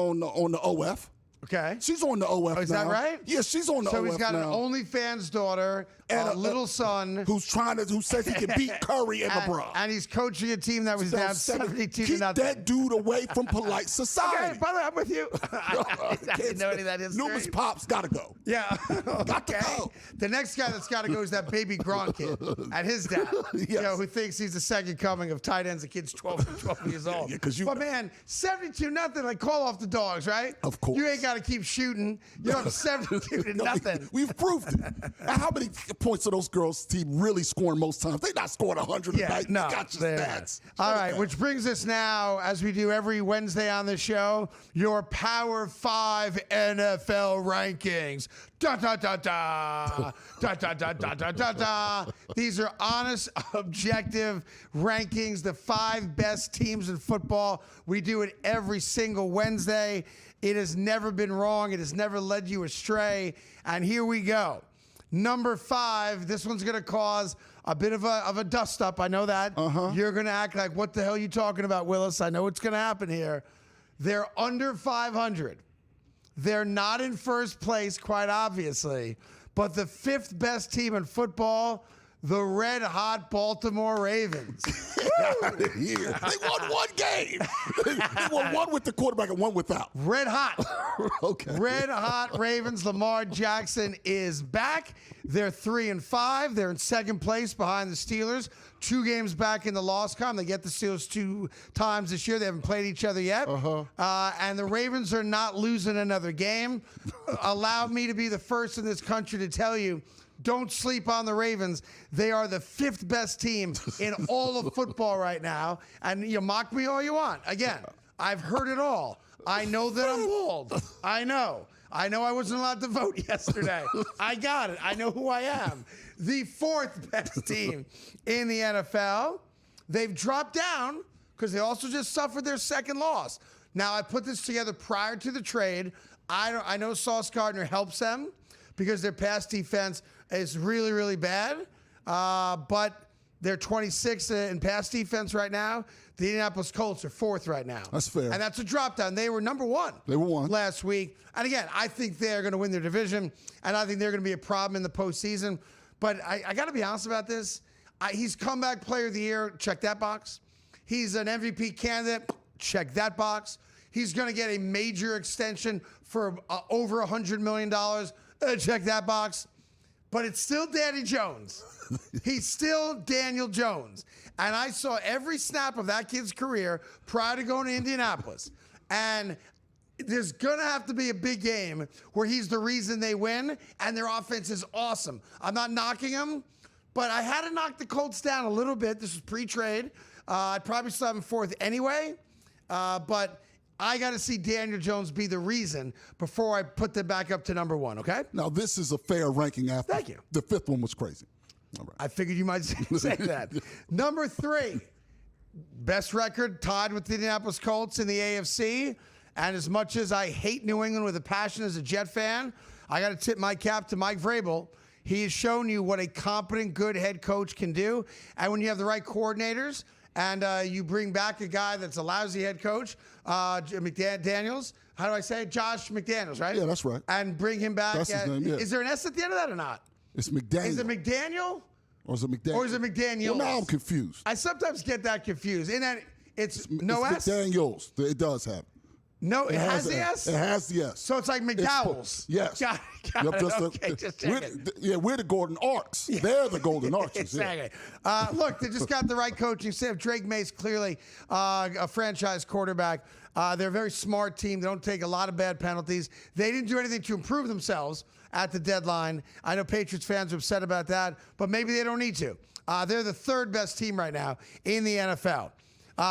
OF. Okay. She's on the OF now. Is that right? Yeah, she's on the OF now. So he's got an OnlyFans daughter and a little son who says he can beat Curry and LeBron. And he's coaching a team that was down 72-0. Keep that dude away from polite society. Okay, by the way, I'm with you. I didn't know any of that history. Newman's pops got to go. Yeah. Got to go. The next guy that's got to go is that baby Gronk kid and his dad, who thinks he's the second coming of tight ends. The kid's 12 years old. But man, 72-0, like, call off the dogs, right? Of course. You ain't got to keep shooting. You're up 72-0. We've proved it. How many points are those girls' team really scoring most times? They're not scoring 100 a night. No, you got your stats. All right, which brings us now, as we do every Wednesday on the show, your Power 5 NFL rankings. Da da da da da da da da da da da. These are honest, objective rankings. The 5 best teams in football. We do it every single Wednesday. It has never been wrong. It has never led you astray. And here we go. Number 5. This one's going to cause a bit of a dust up. I know that. You're going to act like, what the hell are you talking about, Willis? I know what's going to happen here. They're under 500. They're not in first place, quite obviously, but the 5th best team in football, the red-hot Baltimore Ravens. Out of here. They won one game. They won one with the quarterback and one without. Red hot. Okay. Red hot Ravens. Lamar Jackson is back. They're 3-5. They're in second place behind the Steelers. 2 games back in the loss column. They get the Steelers 2 times this year. They haven't played each other yet. And the Ravens are not losing another game. Allow me to be the first in this country to tell you, don't sleep on the Ravens. They are the 5th best team in all of football right now. And you mock me all you want. Again, I've heard it all. I know that I'm bald. I know I wasn't allowed to vote yesterday. I got it. I know who I am. The 4th best team in the NFL. They've dropped down because they also just suffered their 2nd loss. Now, I put this together prior to the trade. I know Sauce Gardner helps them because their pass defense is really, really bad. But they're 26th in pass defense right now. The Indianapolis Colts are 4th right now. That's fair. And that's a drop down. They were number 1. They were 1 last week. And again, I think they're going to win their division, and I think they're going to be a problem in the postseason. But I got to be honest about this. He's comeback player of the year. Check that box. He's an MVP candidate. Check that box. He's going to get a major extension for over $100 million. Check that box. But it's still Danny Jones. He's still Daniel Jones. And I saw every snap of that kid's career prior to going to Indianapolis. And there's going to have to be a big game where he's the reason they win, and their offense is awesome. I'm not knocking him, but I had to knock the Colts down a little bit. This was pre-trade. I'd probably still have him 4th anyway. But I got to see Daniel Jones be the reason before I put them back up to number 1, okay? Now, this is a fair ranking after. Thank you. The 5th one was crazy. All right. I figured you might say that. Number 3, best record, tied with the Indianapolis Colts in the AFC. And as much as I hate New England with a passion as a Jet fan, I got to tip my cap to Mike Vrabel. He has shown you what a competent, good head coach can do. And when you have the right coordinators and you bring back a guy that's a lousy head coach, McDaniels, how do I say it? Josh McDaniels, right? Yeah, that's right. And bring him back. That's his name, yeah. Is there an S at the end of that or not? It's McDaniel. Is it McDaniel? Or is it McDaniel? Or is it McDaniels? Well, now I'm confused. I sometimes get that confused. And then it's no S? McDaniels. It does have. No, it has the S? It has the S. So it's like McDowell's. Yes. Got it. Just checking. We're the Golden Arcs. Yeah. They're the Golden Arches. Exactly. Yeah. Look, they just got the right coaching staff. Drake May's clearly a franchise quarterback. They're a very smart team. They don't take a lot of bad penalties. They didn't do anything to improve themselves at the deadline. I know Patriots fans are upset about that, but maybe they don't need to. They're the 3rd best team right now in the NFL.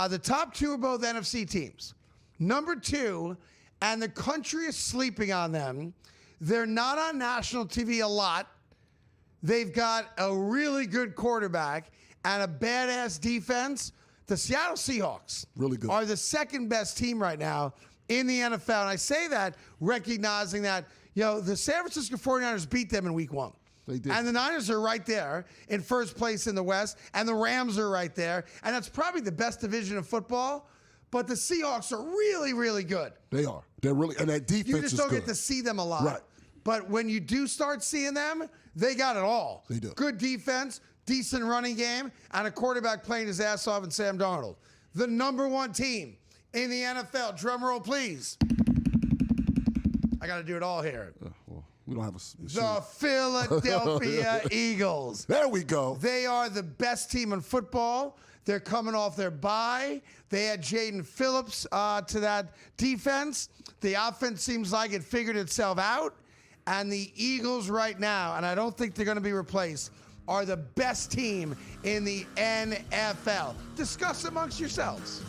The top 2 are both NFC teams. Number 2, and the country is sleeping on them. They're not on national TV a lot. They've got a really good quarterback and a badass defense. The Seattle Seahawks really good. Are the 2nd best team right now in the NFL. And I say that recognizing that, the San Francisco 49ers beat them in week 1. They did. And the Niners are right there in first place in the West, and the Rams are right there. And that's probably the best division of football. But the Seahawks are really, really good. They are. They're really, and that defense is good. You just don't get to see them a lot. Right. But when you do start seeing them, they got it all. They do. Good defense, decent running game, and a quarterback playing his ass off in Sam Darnold. The number 1 team in the NFL. Drum roll, please. I got to do it all here. Well, we don't have a machine. The Philadelphia Eagles. There we go. They are the best team in football. They're coming off their bye. They had Jaden Phillips to that defense. The offense seems like it figured itself out. And the Eagles right now, and I don't think they're going to be replaced, are the best team in the NFL. Discuss amongst yourselves.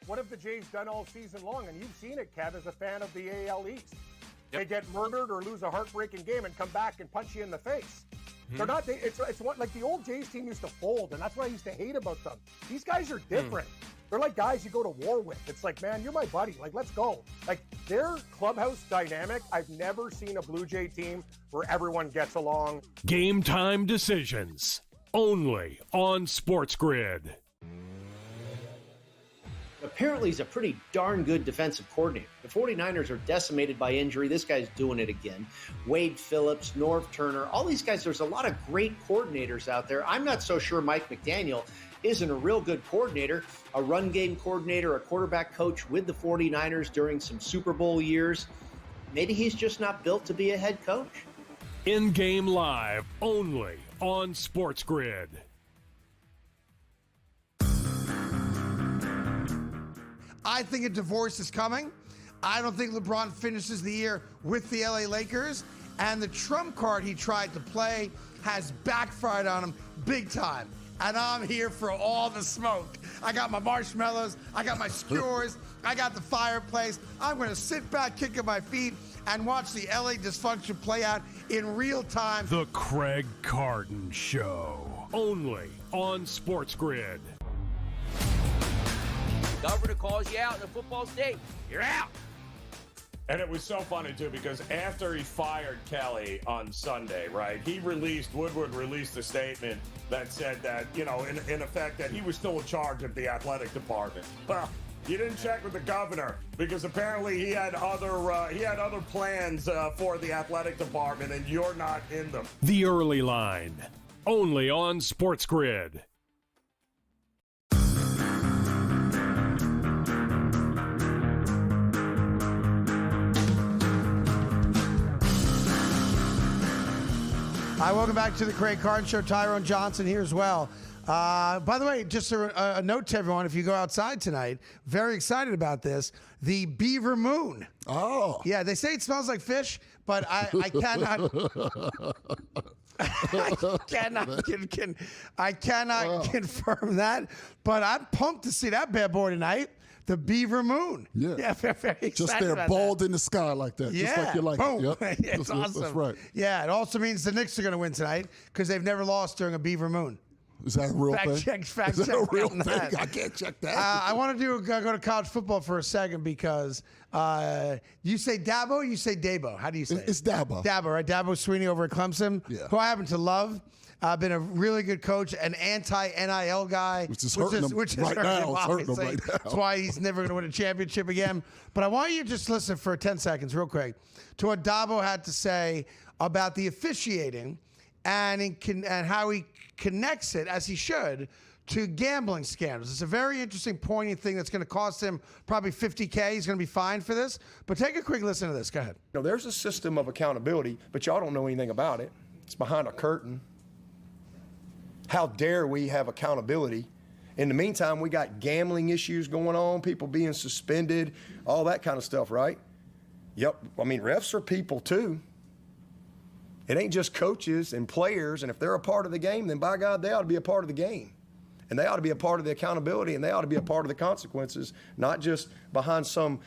What have the Jays done all season long? And you've seen it, Kev, as a fan of the AL East. They get murdered or lose a heartbreaking game and come back and punch you in the face. They're not. It's what like the old Jays team used to fold, and that's what I used to hate about them. These guys are different. They're like guys you go to war with. It's like, man, you're my buddy. Like, let's go. Like their clubhouse dynamic. I've never seen a Blue Jay team where everyone gets along. Game time decisions only on SportsGrid. Apparently, he's a pretty darn good defensive coordinator. The 49ers are decimated by injury. This guy's doing it again. Wade Phillips, Norv Turner, all these guys, there's a lot of great coordinators out there. I'm not so sure Mike McDaniel isn't a real good coordinator, a run game coordinator, a quarterback coach with the 49ers during some Super Bowl years. Maybe he's just not built to be a head coach. In-game live only on SportsGrid. I think a divorce is coming. I don't think LeBron finishes the year with the LA Lakers. And the trump card he tried to play has backfired on him big time. And I'm here for all the smoke. I got my marshmallows. I got my skewers. I got the fireplace. I'm going to sit back, kicking my feet, and watch the LA dysfunction play out in real time. The Craig Carton Show. Only on SportsGrid. Governor calls you out in the football state. You're out. And it was so funny, too, because after he fired Kelly on Sunday, right, Woodward released a statement that said that, in effect, that he was still in charge of the athletic department. Well, you didn't check with the governor because apparently he had other plans for the athletic department, and you're not in them. The Early Line. Only on SportsGrid. Hi, welcome back to the Craig Carton Show. Tyrone Johnson here as well. By the way, just a note to everyone, if you go outside tonight, very excited about this, the Beaver Moon. Oh. Yeah, they say it smells like fish, but I cannot... I cannot confirm that, but I'm pumped to see that bad boy tonight. The Beaver Moon. Yeah. Very excited just there, about bald that. in the sky like that. Yeah. Just like you like Boom. it. Yep. It's awesome. That's right. Yeah, it also means the Knicks are going to win tonight because they've never lost during a Beaver Moon. Is that a real Fact thing? check. Is that a real thing? That. I can't check that. I want to go to college football for a second because you say Dabo or you say Dabo? How do you say it? It's Dabo. Dabo, right? Dabo Sweeney over at Clemson, who I happen to love. Been a really good coach, an anti-NIL guy. Which is hurting him right now. That's why he's never going to win a championship again. But I want you to just listen for 10 seconds real quick to what Dabo had to say about the officiating and how he connects it, as he should, to gambling scandals. It's a very interesting, poignant thing that's going to cost him probably $50K. He's going to be fined for this. But take a quick listen to this. Go ahead. There's a system of accountability, but y'all don't know anything about it. It's behind a curtain. How dare we have accountability? In the meantime, we got gambling issues going on, people being suspended, all that kind of stuff, right? Yep. I mean, refs are people too. It ain't just coaches and players, and if they're a part of the game, then by God, they ought to be a part of the game. And they ought to be a part of the accountability, and they ought to be a part of the consequences, not just behind some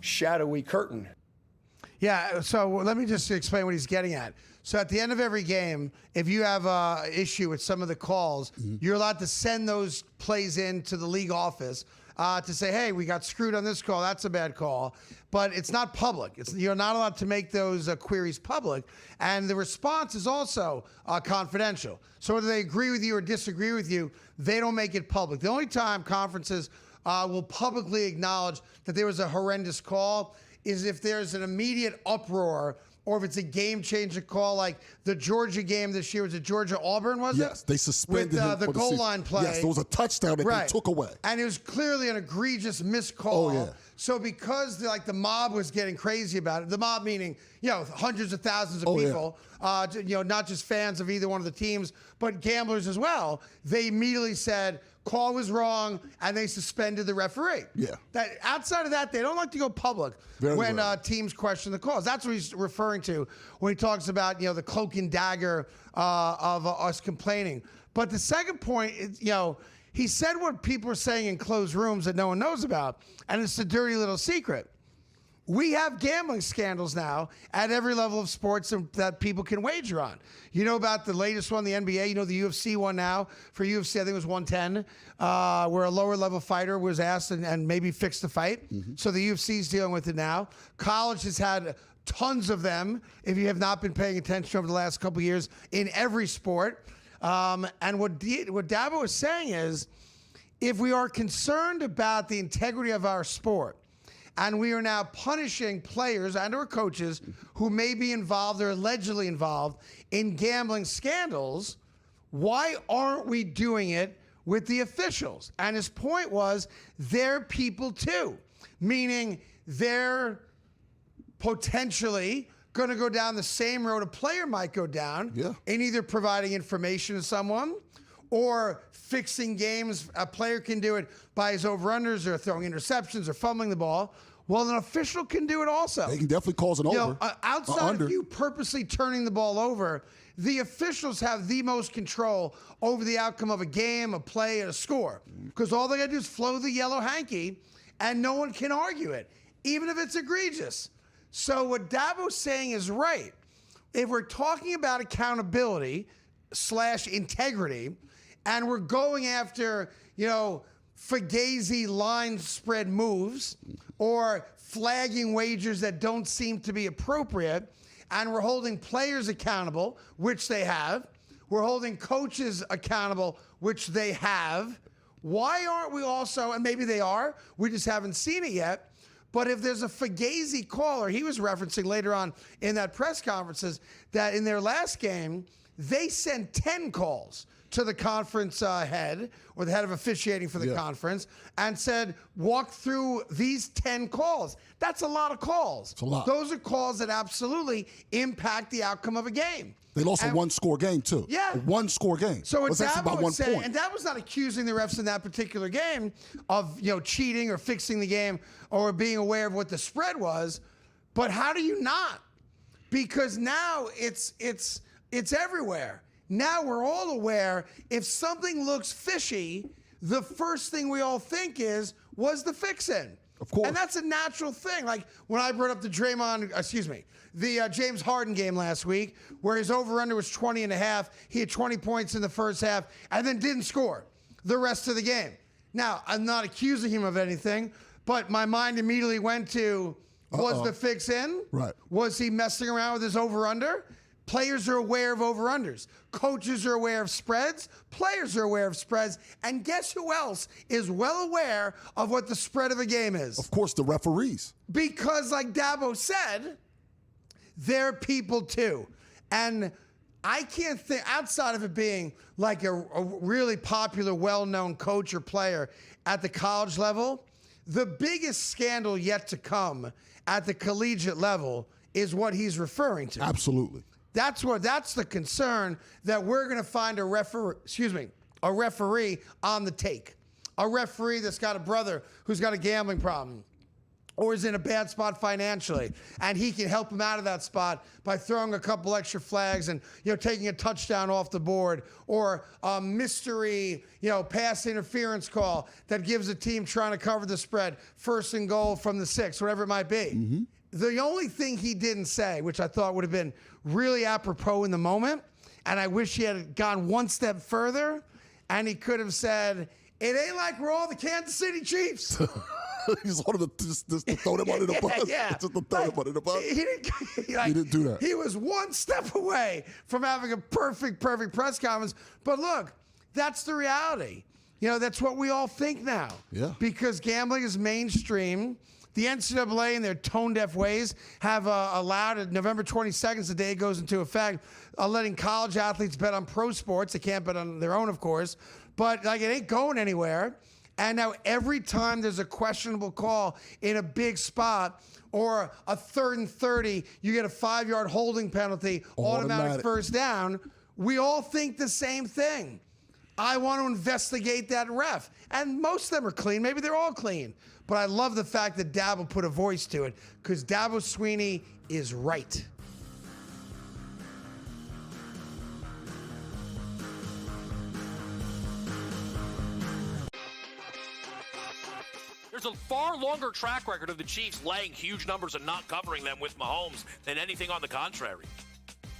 shadowy curtain. Yeah, so let me just explain what he's getting at. So at the end of every game, if you have an issue with some of the calls, you're allowed to send those plays in to the league office to say, hey, we got screwed on this call. That's a bad call. But it's not public. You're not allowed to make those queries public. And the response is also confidential. So whether they agree with you or disagree with you, they don't make it public. The only time conferences will publicly acknowledge that there was a horrendous call is if there's an immediate uproar or if it's a game-changer call like the Georgia game this year. Was it Georgia-Auburn, was it? Yes, they suspended him the for goal season. line play. Yes, there was a touchdown that they took away. And it was clearly an egregious missed call. Oh, yeah. So because the mob was getting crazy about it, the mob meaning, hundreds of thousands of people, not just fans of either one of the teams, but gamblers as well, they immediately said, call was wrong, and they suspended the referee. Yeah. That outside of that, they don't like to go public when teams question the calls. That's what he's referring to when he talks about the cloak and dagger of us complaining. But the second point is, he said what people are saying in closed rooms that no one knows about, and it's a dirty little secret. We have gambling scandals now at every level of sports that people can wager on. You know about the latest one, the NBA. The UFC one now. For UFC, I think it was 110, where a lower level fighter was asked and maybe fixed the fight. So the UFC's dealing with it now. College has had tons of them, if you have not been paying attention over the last couple of years, in every sport. And what Dabo is saying is, if we are concerned about the integrity of our sport, and we are now punishing players and or coaches who may be involved or allegedly involved in gambling scandals, why aren't we doing it with the officials? And his point was, they're people too, meaning they're potentially going to go down the same road a player might go down in either providing information to someone or fixing games. A player can do it by his over-unders or throwing interceptions or fumbling the ball. Well, an official can do it also. They can definitely cause an over. Outside of you purposely turning the ball over, the officials have the most control over the outcome of a game, a play, and a score. Because all they got to do is flow the yellow hanky, and no one can argue it, even if it's egregious. So what Dabo's saying is right. If we're talking about accountability / integrity, and we're going after, fugazi line spread moves or flagging wagers that don't seem to be appropriate, and we're holding players accountable, which they have, we're holding coaches accountable, which they have, why aren't we also, and maybe they are, we just haven't seen it yet, but if there's a fugazi caller, he was referencing later on in that press conferences that in their last game, they sent 10 calls to the conference head or the head of officiating for the conference and said, walk through these 10 calls. That's a lot of calls. It's a lot. Those are calls that absolutely impact the outcome of a game. They lost a one-score game, too. Yeah. A one-score game. So what Dabo was saying, and that was not accusing the refs in that particular game of cheating or fixing the game or being aware of what the spread was, but how do you not? Because now it's It's everywhere. Now we're all aware if something looks fishy, the first thing we all think is, was the fix-in? Of course. And that's a natural thing. Like when I brought up the James Harden game last week, where his over-under was 20.5. He had 20 points in the first half and then didn't score the rest of the game. Now, I'm not accusing him of anything, but my mind immediately went to, was the fix in? Right. Was he messing around with his over-under? Players are aware of over-unders. Coaches are aware of spreads. Players are aware of spreads. And guess who else is well aware of what the spread of a game is? Of course, the referees. Because, like Dabo said, they're people too. And I can't think, outside of it being like a really popular, well-known coach or player at the college level, the biggest scandal yet to come at the collegiate level is what he's referring to. Absolutely. That's the concern, that we're going to find a referee on the take. A referee that's got a brother who's got a gambling problem or is in a bad spot financially, and he can help him out of that spot by throwing a couple extra flags and, taking a touchdown off the board, or a mystery, pass interference call that gives a team trying to cover the spread first and goal from the 6, whatever it might be. Mm-hmm. The only thing he didn't say, which I thought would have been really apropos in the moment, and I wish he had gone one step further, and he could have said, it ain't like we're all the Kansas City Chiefs. He's one of the just to throw them under the bus. Yeah. Just to throw them under the bus. He didn't do that. He was one step away from having a perfect press conference. But look, that's the reality. That's what we all think now. Yeah. Because gambling is mainstream. The NCAA, in their tone-deaf ways, have allowed it November 22nd, the day it goes into effect, letting college athletes bet on pro sports. They can't bet on their own, of course. But it ain't going anywhere. And now every time there's a questionable call in a big spot or a 3rd and 30, you get a 5-yard holding penalty, automatic first down. We all think the same thing. I want to investigate that ref. And most of them are clean. Maybe they're all clean. But I love the fact that Dabo put a voice to it, because Dabo Swinney is right. There's a far longer track record of the Chiefs laying huge numbers and not covering them with Mahomes than anything on the contrary.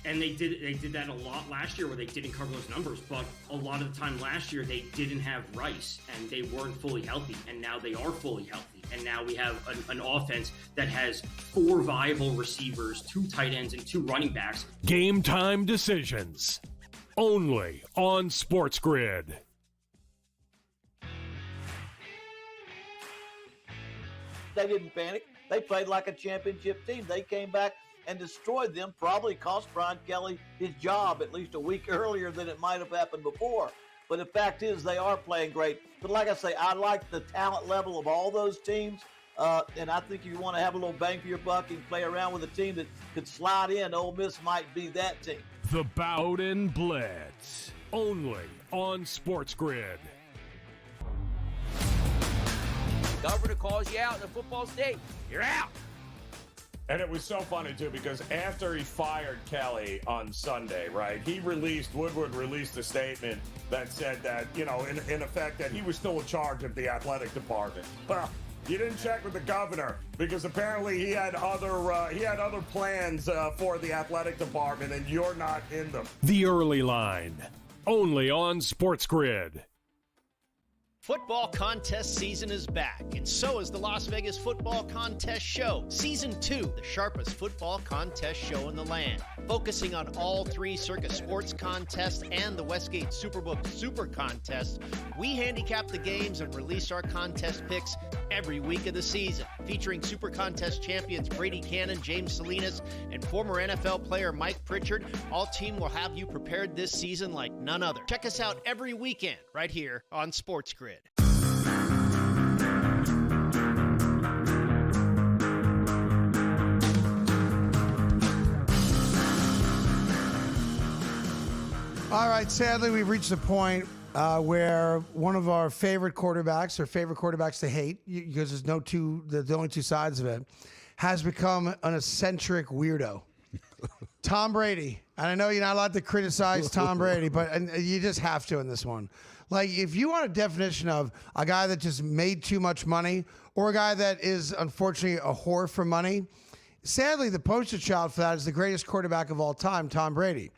And they did that a lot last year where they didn't cover those numbers, but a lot of the time last year they didn't have Rice and they weren't fully healthy, and now they are fully healthy. And now we have an offense that has 4 viable receivers, 2 tight ends, and 2 running backs. Game time decisions. Only on SportsGrid. They didn't panic. They played like a championship team. They came back and destroyed them, probably cost Brian Kelly his job at least a week earlier than it might have happened before. But the fact is they are playing great. But like I say, I like the talent level of all those teams. And I think if you want to have a little bang for your buck and play around with a team that could slide in, Ole Miss might be that team. The Bowden Blitz. Only on SportsGrid. Governor calls you out in the football state. You're out. And it was so funny, too, because after he fired Kelly on Sunday, right, Woodward released a statement that said that, in effect, that he was still in charge of the athletic department. Well, you didn't check with the governor, because apparently he had other plans for the athletic department, and you're not in them. The Early Line. Only on SportsGrid. Football contest season is back, and so is the Las Vegas Football Contest Show. Season 2, the sharpest football contest show in the land. Focusing on all 3 Circa Sports contests and the Westgate Superbook Super Contest, we handicap the games and release our contest picks every week of the season. Featuring Super Contest champions Brady Cannon, James Salinas, and former NFL player Mike Pritchard, all team will have you prepared this season like none other. Check us out every weekend right here on SportsGrid. All right, sadly, we've reached a point where one of our favorite quarterbacks, or favorite quarterbacks to hate, because there's only 2 sides of it, has become an eccentric weirdo. Tom Brady. And I know you're not allowed to criticize Tom Brady, but you just have to in this one. Like, if you want a definition of a guy that just made too much money or a guy that is, unfortunately, a whore for money, sadly, the poster child for that is the greatest quarterback of all time, Tom Brady.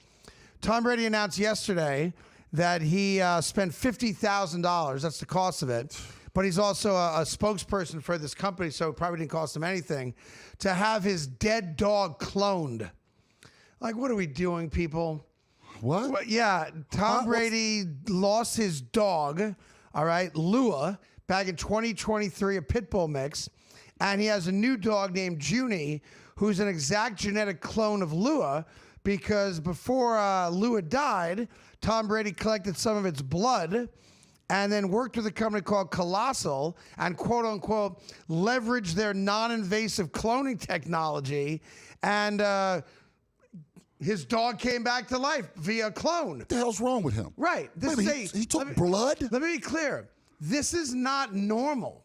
Tom Brady announced yesterday that he spent $50,000. That's the cost of it. But he's also a spokesperson for this company, so it probably didn't cost him anything, to have his dead dog cloned. Like, what are we doing, people? What? Well, yeah, Tom Brady lost his dog, all right, Lua, back in 2023, a pit bull mix. And he has a new dog named Junie, who's an exact genetic clone of Lua, because before Lua died, Tom Brady collected some of its blood and then worked with a company called Colossal and, quote-unquote, leveraged their non-invasive cloning technology, and his dog came back to life via clone. What the hell's wrong with him? Right. He took blood? Let me be clear. This is not normal.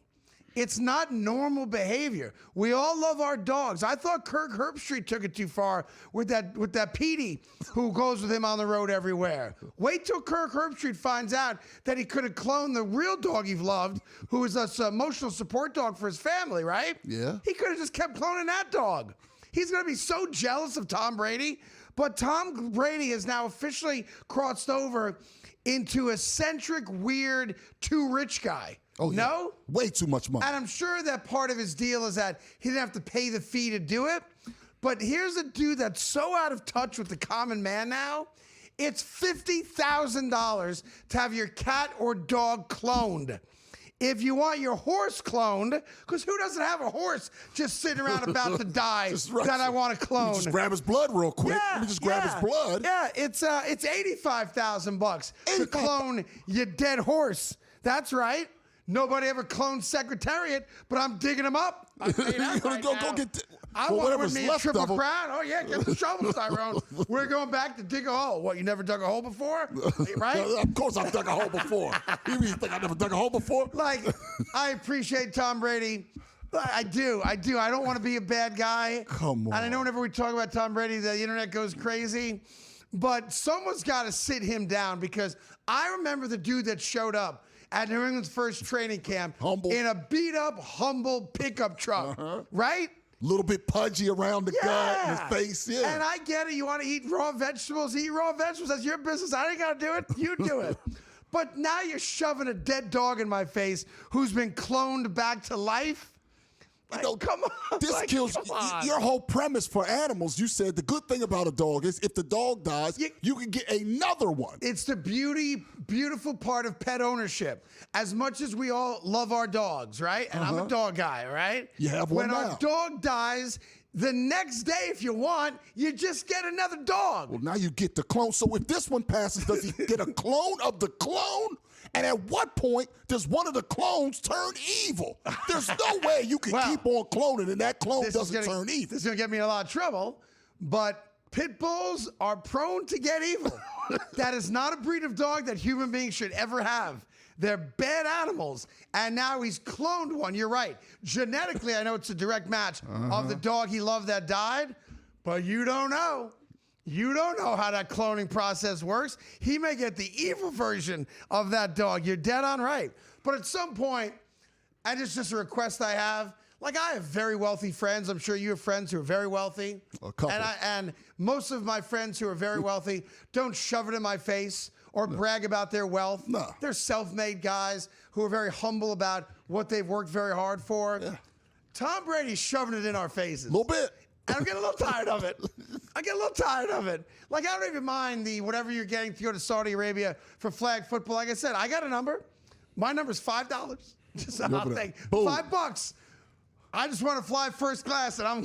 It's not normal behavior. We all love our dogs. I thought Kirk Herbstreit took it too far with that Petey who goes with him on the road everywhere. Wait till Kirk Herbstreit finds out that he could have cloned the real dog he loved, who is an emotional support dog for his family, right? Yeah. He could have just kept cloning that dog. He's going to be so jealous of Tom Brady. But Tom Brady has now officially crossed over into eccentric, weird, too rich guy. Oh, yeah. No? Way too much money. And I'm sure that part of his deal is that he didn't have to pay the fee to do it. But here's a dude that's so out of touch with the common man now. It's $50,000 to have your cat or dog cloned. If you want your horse cloned, because who doesn't have a horse just sitting around about to die that I want to clone? Just grab his blood real quick. Let me just grab his blood. Yeah, it's $85,000 to clone your dead horse. That's right. Nobody ever cloned Secretariat, but I'm digging them up. I'm You're gonna go get I want with me a Triple Crown. Oh, yeah, get the shovel, Tyrone. We're going back to dig a hole. What, you never dug a hole before? Right? Of course I've dug a hole before. You mean you think I never dug a hole before? Like, I appreciate Tom Brady. I do. I don't want to be a bad guy. Come on. And I know whenever we talk about Tom Brady, the internet goes crazy. But someone's got to sit him down, because I remember the dude that showed up at New England's first training camp in a beat-up, humble pickup truck, right? A little bit pudgy around the gut and his face, yeah. And I get it. You want to eat raw vegetables? Eat raw vegetables. That's your business. I ain't got to do it. You do it. But now you're shoving a dead dog in my face who's been cloned back to life? Like, come on. This kills your whole premise for animals. You said the good thing about a dog is if the dog dies, you can get another one. It's the beautiful part of pet ownership. As much as we all love our dogs, right? And I'm a dog guy, right? You have one When now. our dog dies, the next day, if you want, you just get another dog. Well, now you get the clone. So if this one passes, does he get a clone of the clone? And at what point does one of the clones turn evil? There's no way you can keep on cloning and that clone doesn't turn evil. This is going to get me in a lot of trouble, but pit bulls are prone to get evil. That is not a breed of dog that human beings should ever have. They're bad animals, and now he's cloned one. You're right. Genetically, I know it's a direct match of the dog he loved that died, but you don't know. You don't know how that cloning process works. He may get the evil version of that dog. You're dead on right. But at some point, and it's just a request I have, like, I have very wealthy friends. I'm sure you have friends who are very wealthy. A couple. And most of my friends who are very wealthy don't shove it in my face or brag about their wealth. No. They're self-made guys who are very humble about what they've worked very hard for. Yeah. Tom Brady's shoving it in our faces. A little bit. And I'm getting a little tired of it. I get a little tired of it. Like, I don't even mind the whatever you're getting to go to Saudi Arabia for flag football. Like I said, I got a number. My number's $5. Just I'll take $5. I just want to fly first class, and I'm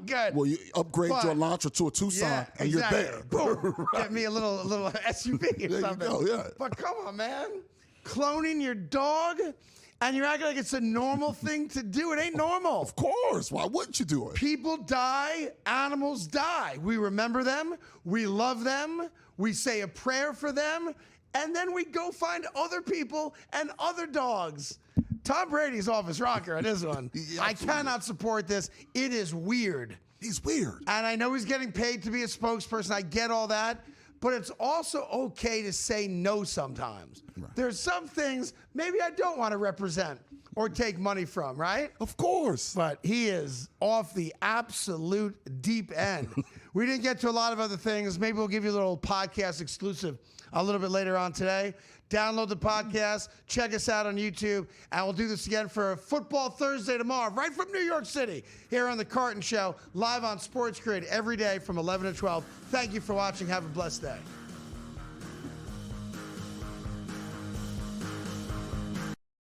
good. Well, you upgrade your Elantra to a Tucson, and you're there. Boom. Get me a little SUV or there something. You go, yeah. But come on, man. Cloning your dog, and you're acting like it's a normal thing to do. It ain't normal. Of course. Why wouldn't you do it? People die. Animals die. We remember them. We love them. We say a prayer for them. And then we go find other people and other dogs. Tom Brady's off his rocker on this one. I cannot support this. It is weird. He's weird. And I know he's getting paid to be a spokesperson. I get all that. But it's also okay to say no sometimes. Right. There's some things maybe I don't want to represent or take money from, right? Of course. But he is off the absolute deep end. We didn't get to a lot of other things. Maybe we'll give you a little podcast exclusive a little bit later on today. Download the podcast. Check us out on YouTube. And we'll do this again for Football Thursday tomorrow, right from New York City, here on The Carton Show, live on SportsGrid every day from 11 to 12. Thank you for watching. Have a blessed day.